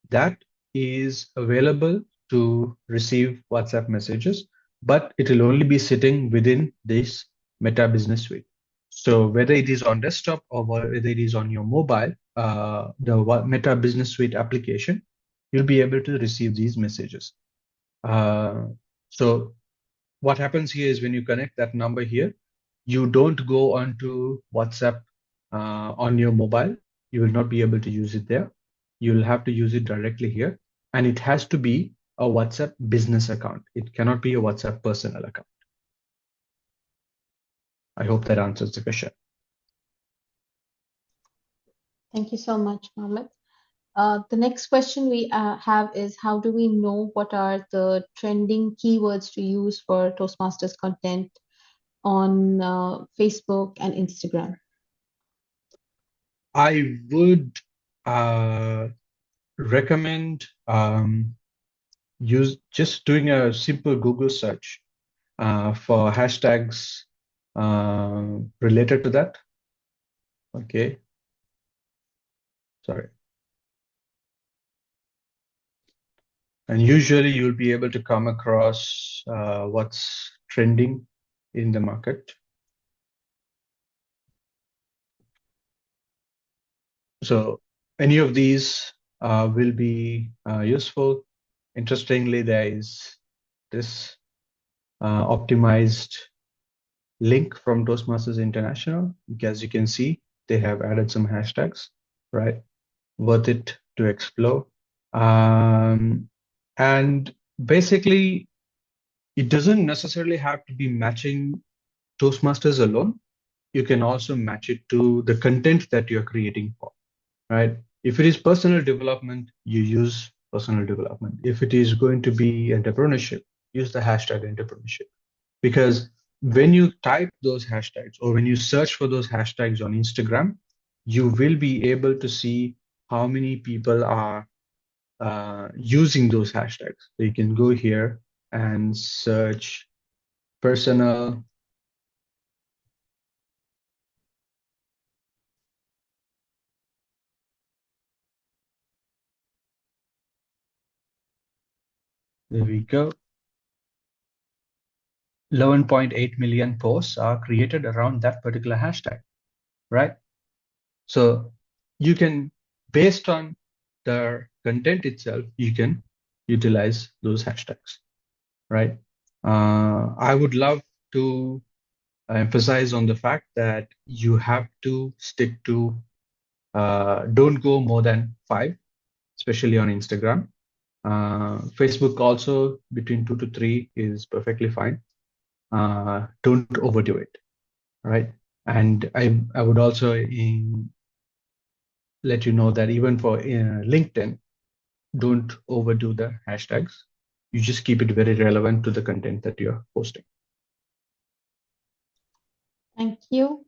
that is available to receive WhatsApp messages, but it will only be sitting within this Meta Business Suite. So whether it is on desktop or whether it is on your mobile, the Meta Business Suite application, you'll be able to receive these messages. So what happens here is when you connect that number here, you don't go onto WhatsApp on your mobile. You will not be able to use it there. You'll have to use it directly here. And it has to be a WhatsApp business account. It cannot be a WhatsApp personal account. I hope that answers the question. Thank you so much, Mohammed. The next question we have is, how do we know what are the trending keywords to use for Toastmasters content on Facebook and Instagram? I would recommend just doing a simple Google search for hashtags related to that. Okay, sorry. And usually you'll be able to come across what's trending in the market. So any of these will be useful. Interestingly, there is this optimized link from Toastmasters International. As you can see, they have added some hashtags, right? Worth it to explore. And basically, it doesn't necessarily have to be matching Toastmasters alone. You can also match it to the content that you're creating for, right? If it is personal development, you use personal development. If it is going to be entrepreneurship, use the hashtag entrepreneurship. Because when you type those hashtags or when you search for those hashtags on Instagram, you will be able to see how many people are using those hashtags. So you can go here and search personal There we go. 11.8 million posts are created around that particular hashtag, right? So you can, based on the content itself, you can utilize those hashtags, right? I would love to emphasize on the fact that you have to stick to, don't go more than 5, especially on Instagram. Facebook also between 2 to 3 is perfectly fine. Don't overdo it, right? And I would also let you know that even for LinkedIn, don't overdo the hashtags. You just keep it very relevant to the content that you're posting. Thank you.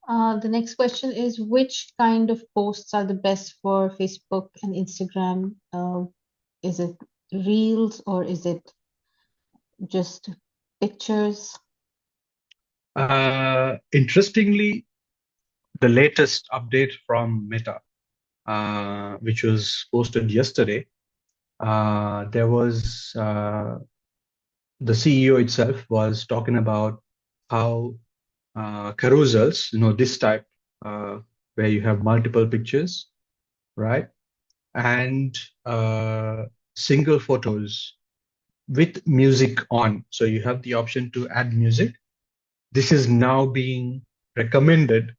The next question is, which kind of posts are the best for Facebook and Instagram? Is it Reels or is it just pictures? Interestingly, the latest update from Meta, which was posted yesterday, there was the CEO itself was talking about how carousels, this type where you have multiple pictures, right? And single photos with music on. So you have the option to add music. This is now being recommended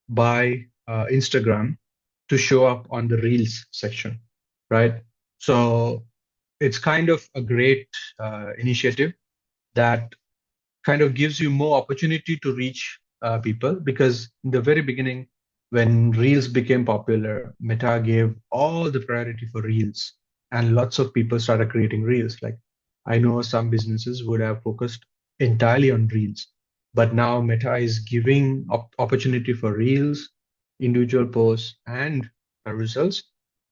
by Instagram to show up on the Reels section, right? So it's kind of a great initiative that kind of gives you more opportunity to reach people, because in the very beginning, when Reels became popular, Meta gave all the priority for Reels, and lots of people started creating Reels. Like I know some businesses would have focused entirely on Reels, but now Meta is giving opportunity for Reels, individual posts, and results.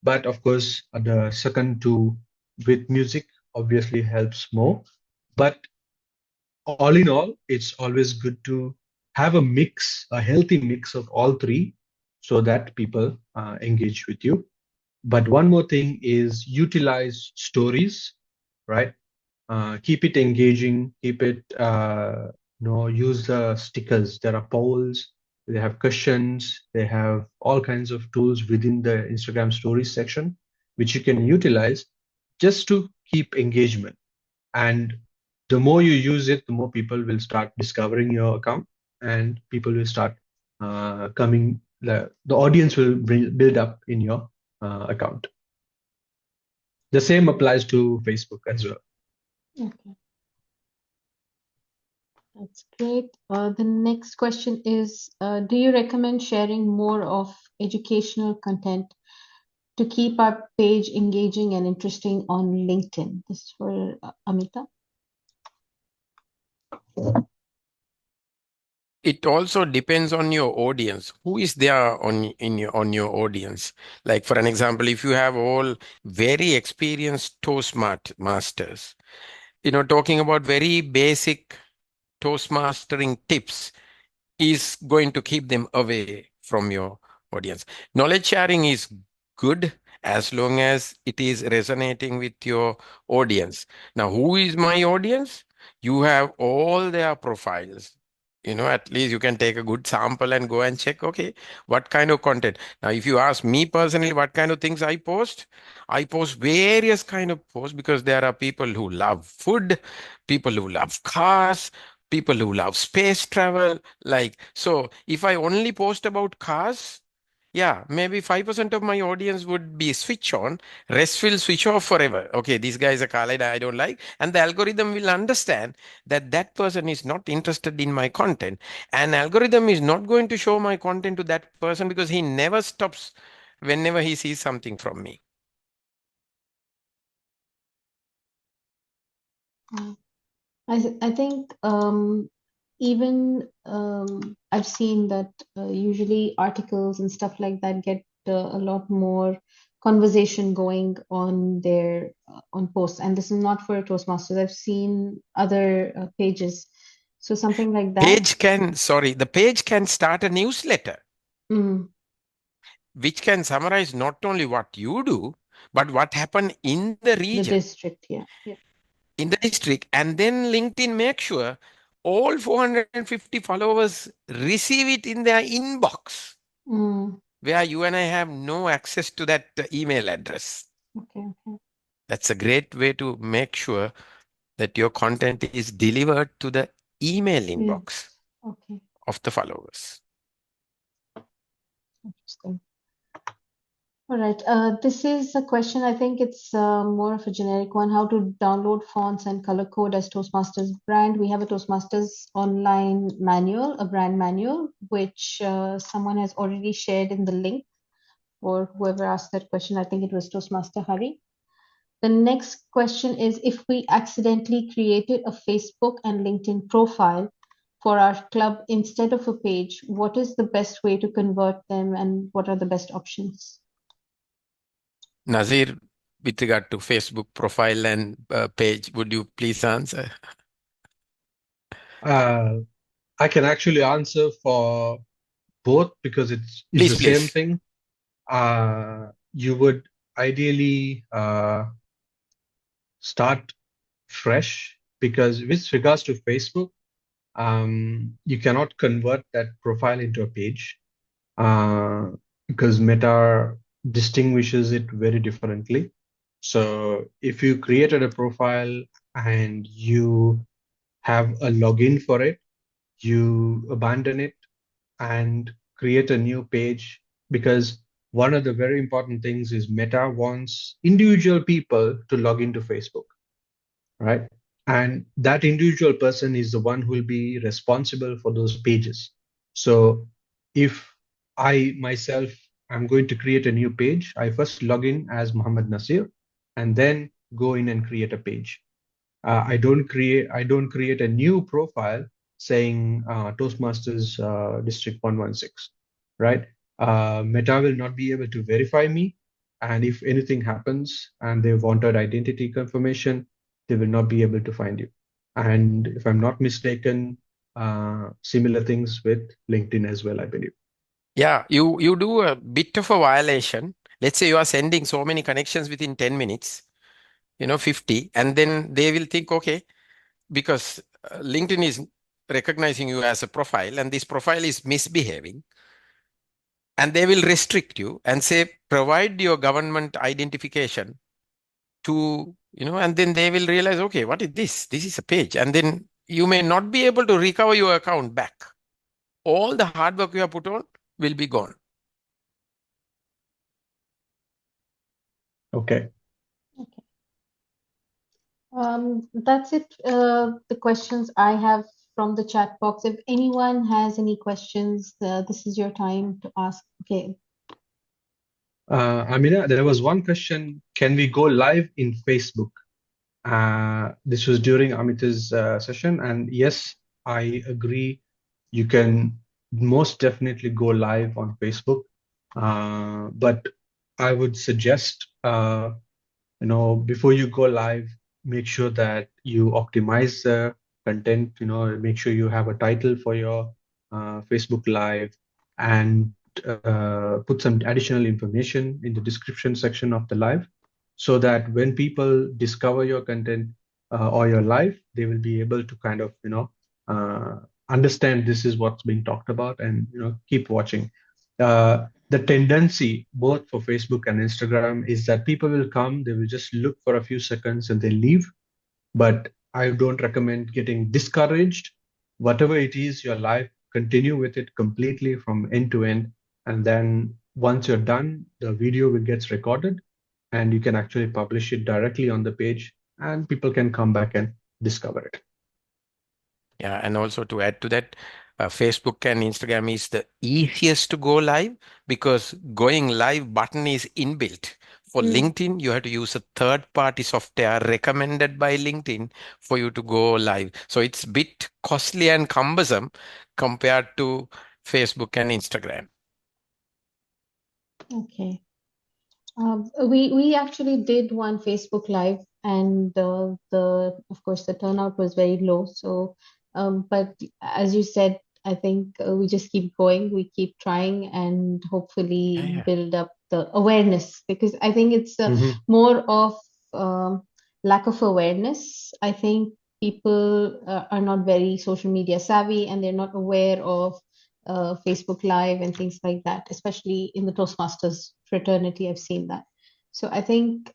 But of course, the second two with music obviously helps more. But all in all, it's always good to have a mix, a healthy mix of all three, so that people engage with you. But one more thing is utilize stories, right? Keep it engaging, keep it, use the stickers. There are polls, they have questions, they have all kinds of tools within the Instagram stories section, which you can utilize just to keep engagement. And the more you use it, the more people will start discovering your account, and people will start coming. The audience will build up in your account. The same applies to Facebook as well. Okay, that's great. The next question is, do you recommend sharing more of educational content to keep our page engaging and interesting on LinkedIn? This is for Amita. it also depends on your audience. Who is there on your audience? Like for an example, if you have all very experienced Toastmasters, talking about very basic Toastmastering tips is going to keep them away from your audience. Knowledge sharing is good as long as it is resonating with your audience. Now, who is my audience? You have all their profiles. At least you can take a good sample and go and check, okay, what kind of content. Now, if you ask me personally, what kind of things I post various kind of posts because there are people who love food, people who love cars, people who love space travel. Like, so if I only post about cars, yeah, maybe 5% of my audience would be switch on, rest will switch off forever. Okay, this guy is a car I don't like. And the algorithm will understand that that person is not interested in my content. And algorithm is not going to show my content to that person because he never stops whenever he sees something from me. I think even I've seen that usually articles and stuff like that get a lot more conversation going on their on posts, and this is not for Toastmasters. I've seen other pages, so something like that. The page can start a newsletter, Mm, which can summarize not only what you do, but what happened in the the region, district, yeah, yeah. in the district. And then LinkedIn makes sure all 450 followers receive it in their inbox, Mm, where you and I have no access to that email address. okay, okay. That's a great way to make sure that your content is delivered to the email Yes. inbox Okay, of the followers. interesting. All right. This is a question. I think it's more of a generic one. How to download fonts and color code as Toastmasters brand. We have a Toastmasters online manual, a brand manual, which someone has already shared in the link for whoever asked that question. I think it was Toastmaster Hari. The next question is, if we accidentally created a Facebook and LinkedIn profile for our club instead of a page, what is the best way to convert them and what are the best options? Nazir, with regard to Facebook profile and page, would you please answer? I can actually answer for both because it's the Please, same please. thing. You would ideally start fresh because with regards to Facebook, you cannot convert that profile into a page because Meta distinguishes it very differently. So if you created a profile and you have a login for it, you abandon it and create a new page because one of the very important things is Meta wants individual people to log into Facebook, right? And that individual person is the one who will be responsible for those pages. So if I myself am going to create a new page, I first log in as Muhammad Nasir and then go in and create a page. I don't create a new profile saying Toastmasters District 116, right? Meta will not be able to verify me, and if anything happens and they wanted identity confirmation, they will not be able to find you. And if I'm not mistaken, similar things with LinkedIn as well, I believe. Yeah, you do a bit of a violation. Let's say you are sending so many connections within 10 minutes, 50, and then they will think, okay, because LinkedIn is recognizing you as a profile and this profile is misbehaving, and they will restrict you and say, provide your government identification to, and then they will realize, okay, what is this? This is a page. And then you may not be able to recover your account back. All the hard work you have put on will be gone. Okay. Okay. That's it. The questions I have from the chat box. If anyone has any questions, this is your time to ask. Okay. Amina, there was one question. Can we go live in Facebook? This was during Amit's session, and yes, I agree you can most definitely go live on Facebook. But I would suggest, before you go live, make sure that you optimize the content, make sure you have a title for your Facebook Live, and put some additional information in the description section of the live, so that when people discover your content or your live, they will be able to kind of, uh, understand this is what's being talked about, and, keep watching. The tendency both for Facebook and Instagram is that people will come, they will just look for a few seconds and they leave. But I don't recommend getting discouraged. Whatever it is, your life, continue with it completely from end to end. And then once you're done, the video will gets recorded and you can actually publish it directly on the page and people can come back and discover it. Yeah, and also to add to that, Facebook and Instagram is the easiest to go live because going live button is inbuilt. For LinkedIn, you have to use a third-party software recommended by LinkedIn for you to go live. So it's a bit costly and cumbersome compared to Facebook and Instagram. Okay. We actually did one Facebook Live, and of course the turnout was very low. So, but as you said, I think we just keep going, we keep trying, and hopefully Yeah. build up the awareness, because I think it's Mhm. more of lack of awareness. I think people are not very social media savvy, and they're not aware of Facebook Live and things like that, especially in the Toastmasters fraternity. I've seen that. So I think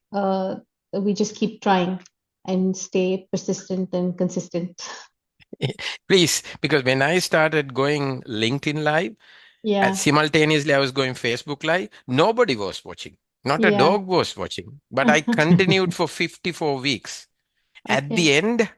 we just keep trying and stay persistent and consistent. Please, because when I started going LinkedIn live, Yeah, simultaneously I was going Facebook live, nobody was watching. Not a yeah. dog was watching. But I continued for 54 weeks. At the Okay. end,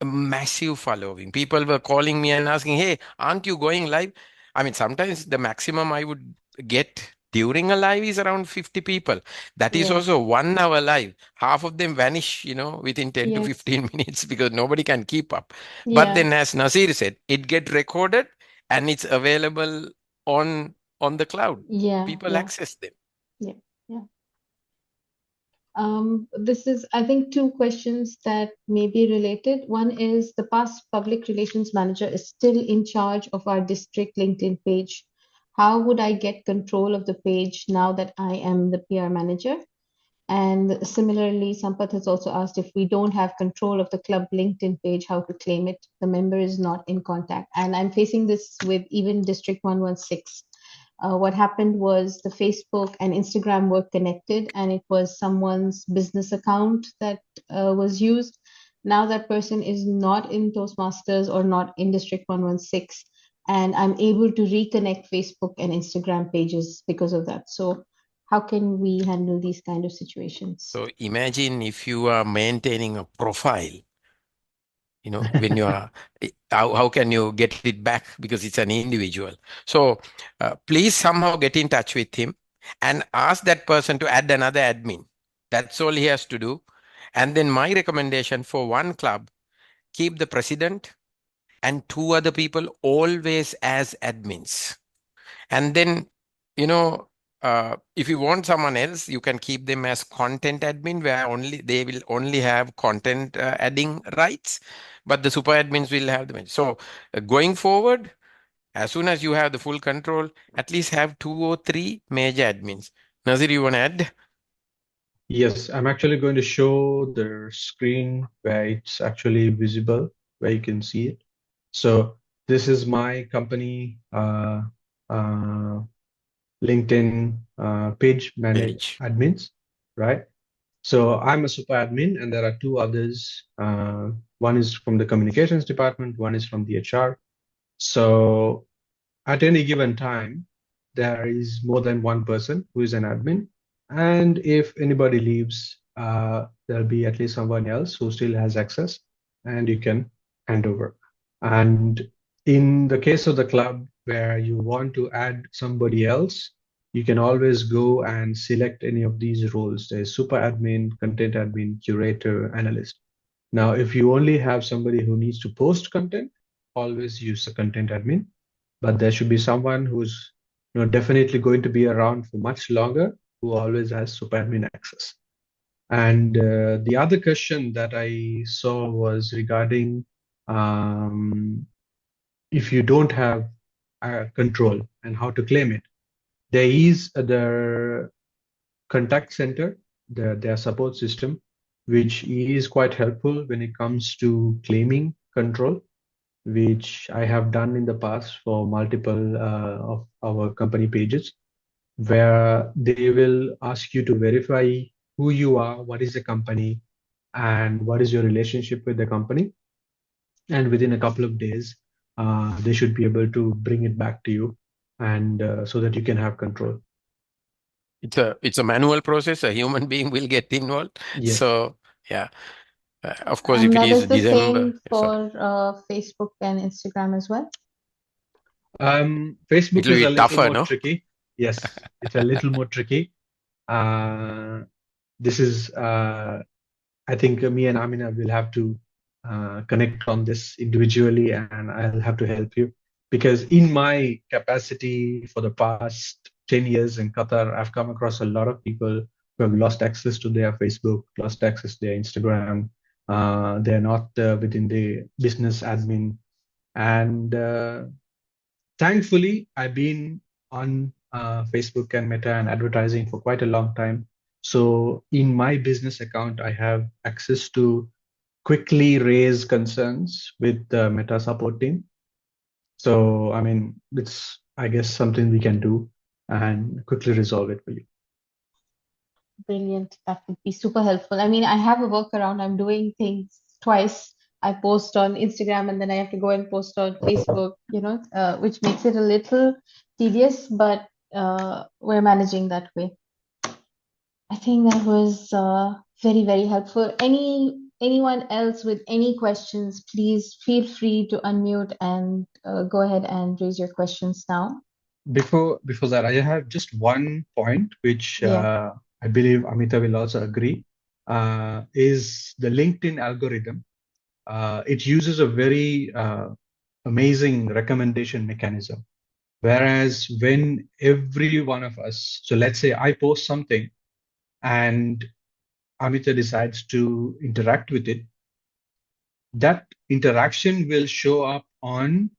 a massive following. People were calling me and asking, hey, aren't you going live? I mean, sometimes the maximum I would get during a live is around 50 people. That is Yeah. also 1 hour live. Half of them vanish, within 10 to Yes. 15 minutes because nobody can keep up. But Yeah. then, as Nasir said, it get recorded and it's available on the cloud. Yeah. People Yeah. access them. Yeah. Yeah. This is, I think, two questions that may be related. One is, the past public relations manager is still in charge of our district LinkedIn page. How would I get control of the page now that I am the PR manager? And similarly, Sampath has also asked, if we don't have control of the club LinkedIn page, how to claim it? The member is not in contact. And I'm facing this with even District 116. What happened was the Facebook and Instagram were connected, and it was someone's business account that was used. Now that person is not in Toastmasters or not in District 116, and I'm able to reconnect Facebook and Instagram pages because of that. So how can we handle these kind of situations? So imagine if you are maintaining a profile, when you are, how can you get it back because it's an individual? So please somehow get in touch with him and ask that person to add another admin. That's all he has to do. And then my recommendation for one club, keep the president and 2 other people always as admins. And then, if you want someone else, you can keep them as content admin, where they will only have content adding rights, but the super admins will have them. So going forward, as soon as you have the full control, at least have 2 or 3 major admins. Nazir, you want to add? Yes, I'm actually going to show the screen where it's actually visible, where you can see it. So this is my company LinkedIn page manage admins, right? So I'm a super admin, and there are 2 others. One is from the communications department, one is from the HR. So at any given time, there is more than one person who is an admin. And if anybody leaves, there'll be at least someone else who still has access, and you can hand over. And in the case of the club where you want to add somebody else, you can always go and select any of these roles. There's super admin, content admin, curator, analyst. Now, if you only have somebody who needs to post content, always use a content admin, but there should be someone who's definitely going to be around for much longer, who always has super admin access. And the other question that I saw was regarding if you don't have control and how to claim it. There is the contact center, their support system, which is quite helpful when it comes to claiming control, which I have done in the past for multiple of our company pages, where they will ask you to verify who you are, what is the company, and what is your relationship with the company. And within a couple of days, they should be able to bring it back to you, and so that you can have control. It's a manual process. A human being will get involved. Yes. So yeah, of course, And if it that is is the December, same for Facebook and Instagram as well. Facebook it'll is be a little tougher, more no? tricky. Yes, it's a little more tricky. This is, I think me and Amina will have to connect on this individually, and I'll have to help you, because in my capacity for the past 10 years in Qatar, I've come across a lot of people who have lost access to their Facebook, lost access to their Instagram. They're not within the business admin. And thankfully, I've been on Facebook and Meta and advertising for quite a long time. So in my business account, I have access to quickly raise concerns with the Meta support team. So, I mean, it's, I guess, something we can do and quickly resolve it for you. Brilliant. That would be super helpful. I mean, I have a workaround. I'm doing things twice. I post on Instagram and then I have to go and post on Facebook, which makes it a little tedious, but we're managing that way. I think that was very, very helpful. Anyone else with any questions, please feel free to unmute and go ahead and raise your questions now. Before that, I have just one point, which I believe Amita will also agree, is the LinkedIn algorithm. It uses a very amazing recommendation mechanism. Whereas when every one of us, so let's say I post something and Amita decides to interact with it, that interaction will show up on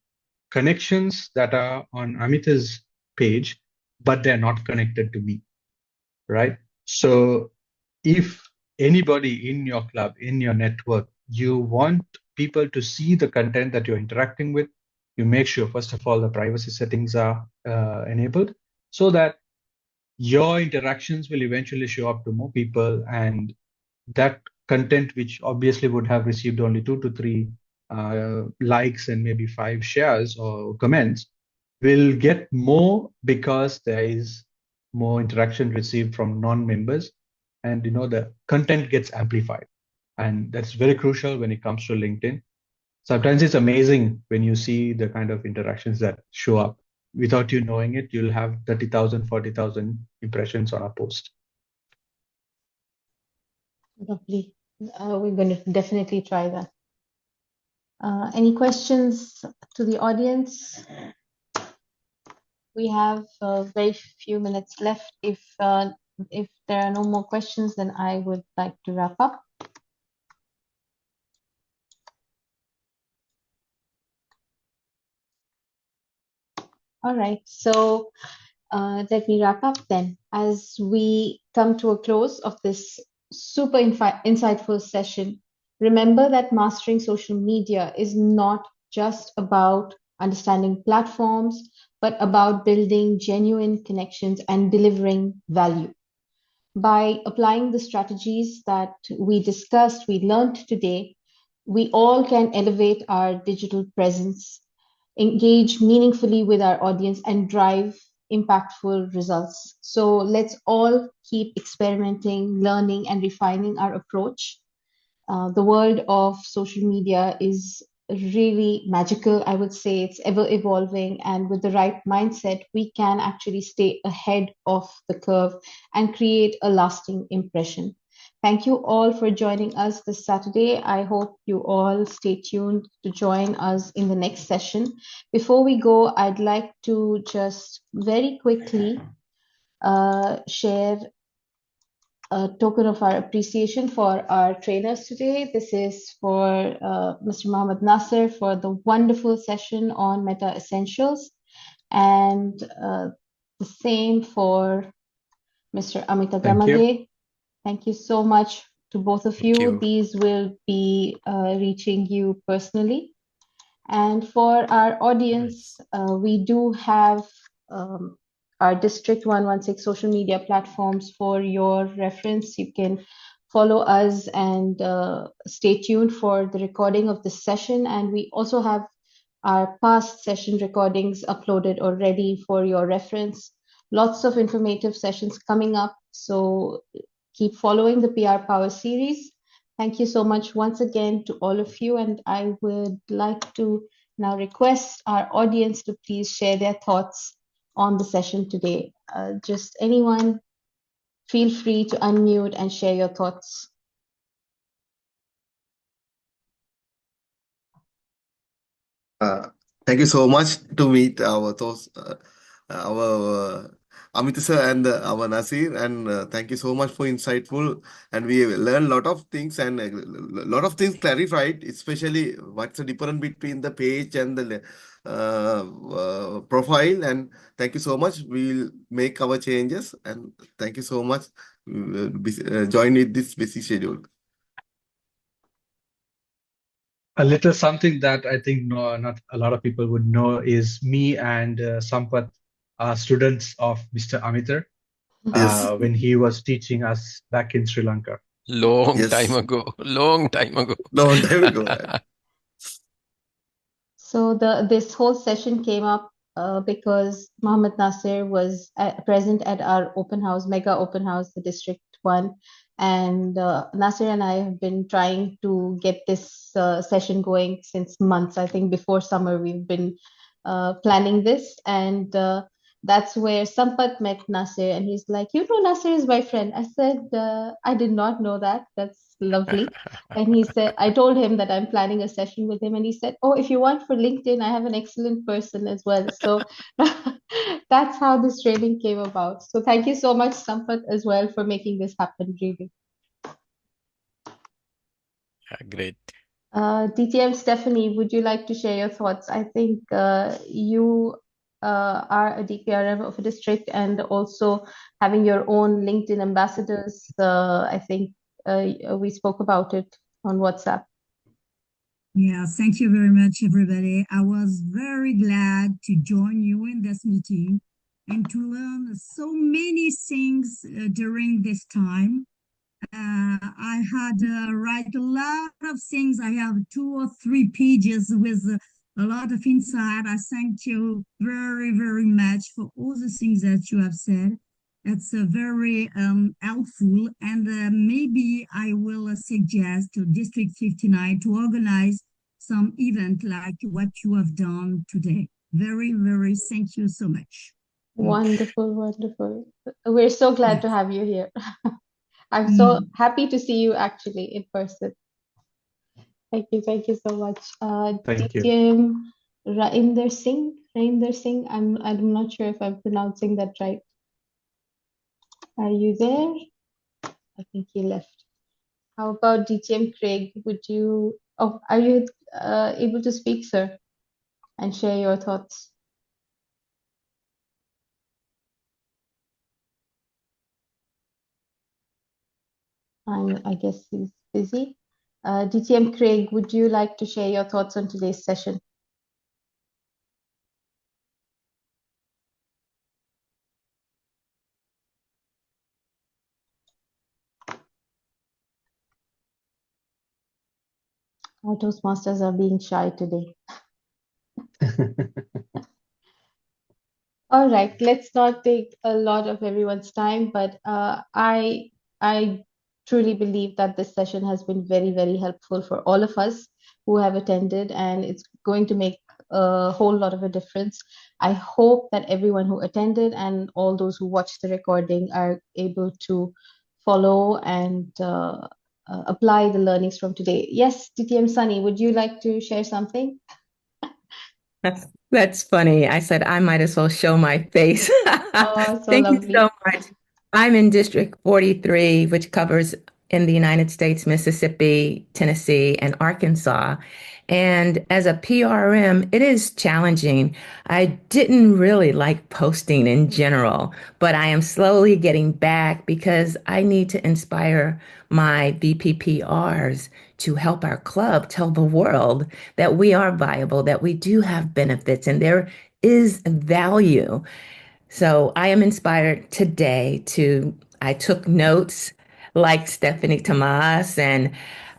connections that are on Amita's page, but they're not connected to me, right? So if anybody in your club, in your network, you want people to see the content that you're interacting with, you make sure, first of all, the privacy settings are enabled, so that your interactions will eventually show up to more people, and that content, which obviously would have received only 2 to 3 likes and maybe 5 shares or comments, will get more because there is more interaction received from non-members, and the content gets amplified. And that's very crucial when it comes to LinkedIn. Sometimes it's amazing when you see the kind of interactions that show up. Without you knowing it, you'll have 30,000, 40,000 impressions on a post. Lovely. We're going to definitely try that. Any questions to the audience? We have very few minutes left. If there are no more questions, then I would like to wrap up. All right, so let me wrap up then. As we come to a close of this super insightful session, remember that mastering social media is not just about understanding platforms, but about building genuine connections and delivering value. By applying the strategies that we discussed, we learned today, we all can elevate our digital presence, engage meaningfully with our audience, and drive impactful results. So let's all keep experimenting, learning, and refining our approach. The world of social media is really magical. I would say it's ever evolving, and with the right mindset, we can actually stay ahead of the curve and create a lasting impression. Thank you all for joining us this Saturday. I hope you all stay tuned to join us in the next session. Before we go, I'd like to just very quickly share a token of our appreciation for our trainers today. This is for Mr. Mohammed Nasser for the wonderful session on Meta Essentials, and the same for Mr. Amita Thank you. Damage. Thank you so much to both of Thank you. you. These will be reaching you personally. And for our audience, we do have our District 116 social media platforms for your reference. You can follow us and stay tuned for the recording of this session. And we also have our past session recordings uploaded already for your reference. Lots of informative sessions coming up. So keep following the PR Power series. Thank you so much once again to all of you. And I would like to now request our audience to please share their thoughts on the session today. Just anyone, feel free to unmute and share your thoughts. Thank you so much to meet our Amit sir and our Nasir, and thank you so much for insightful. And we learned a lot of things and a lot of things clarified, especially what's the difference between the page and the profile. And thank you so much. We'll make our changes. And thank you so much. Join with this busy schedule. A little something that I think not a lot of people would know is me and Sampath are students of Mr. Amitar Yes. when he was teaching us back in Sri Lanka. Long Yes. time ago. Long time ago. Long time ago. So this whole session came up because Mohammed Nasir was present at our open house, mega open house, the District 1. And Nasir and I have been trying to get this session going since months. I think before summer, we've been planning this. And that's where Sampath met Nasir. And he's like, you know, Nasir is my friend. I said, I did not know that. That's lovely. And he said, I told him that I'm planning a session with him. And he said, oh, if you want for LinkedIn, I have an excellent person as well. So that's how this training came about. So thank you so much, Sampath, as well, for making this happen, really. Great. DTM Stephanie, would you like to share your thoughts? I think you are a DPRM of a district and also having your own LinkedIn ambassadors. I think we spoke about it on WhatsApp. Yeah, thank you very much, everybody. I was very glad to join you in this meeting and to learn so many things during this time. I had write a lot of things. I have 2 or 3 pages with a lot of insight. I thank you very, very much for all the things that you have said. It's very helpful, and maybe I will suggest to District 59 to organize some event like what you have done today. Very, very thank you so much. Wonderful, wonderful. We're so glad to have you here. I'm so happy to see you actually in person. Thank you so much. Thank you. DTM Rainder Singh. I'm not sure if I'm pronouncing that right. Are you there? I think he left. How about DTM Craig? Are you able to speak, sir, and share your thoughts? I guess he's busy. DTM Craig, would you like to share your thoughts on today's session? Our Toastmasters are being shy today. All right, let's not take a lot of everyone's time, but I truly believe that this session has been very, very helpful for all of us who have attended, and it's going to make a whole lot of a difference. I hope that everyone who attended and all those who watched the recording are able to follow and apply the learnings from today. Yes, TTM Sunny, would you like to share something? That's funny. I said I might as well show my face. Oh, so Thank you lovely. so much. I'm in District 43, which covers in the United States, Mississippi, Tennessee, and Arkansas. And as a PRM, it is challenging. I didn't really like posting in general, but I am slowly getting back because I need to inspire my VPPRs to help our club tell the world that we are viable, that we do have benefits, and there is value. So I am inspired today I took notes like Stephanie Tomas, and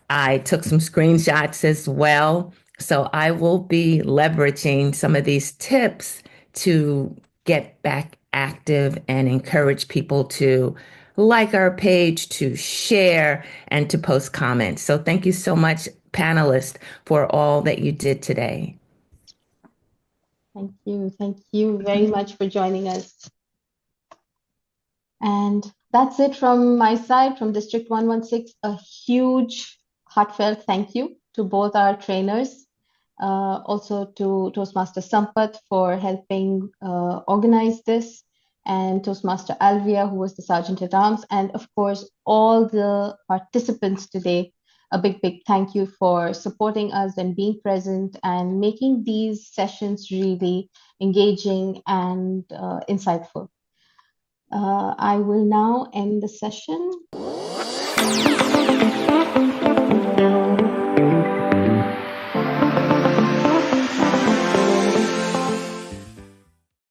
I took some screenshots as well. So I will be leveraging some of these tips to get back active and encourage people to like our page, to share, and to post comments. So thank you so much, panelists, for all that you did today. Thank you. Thank you very much for joining us. And that's it from my side, from District 116. A huge heartfelt thank you to both our trainers, also to Toastmaster Sampath for helping organize this, and Toastmaster Alvia, who was the Sergeant at Arms, and of course, all the participants today. A big, big thank you for supporting us and being present and making these sessions really engaging and insightful. I will now end the session.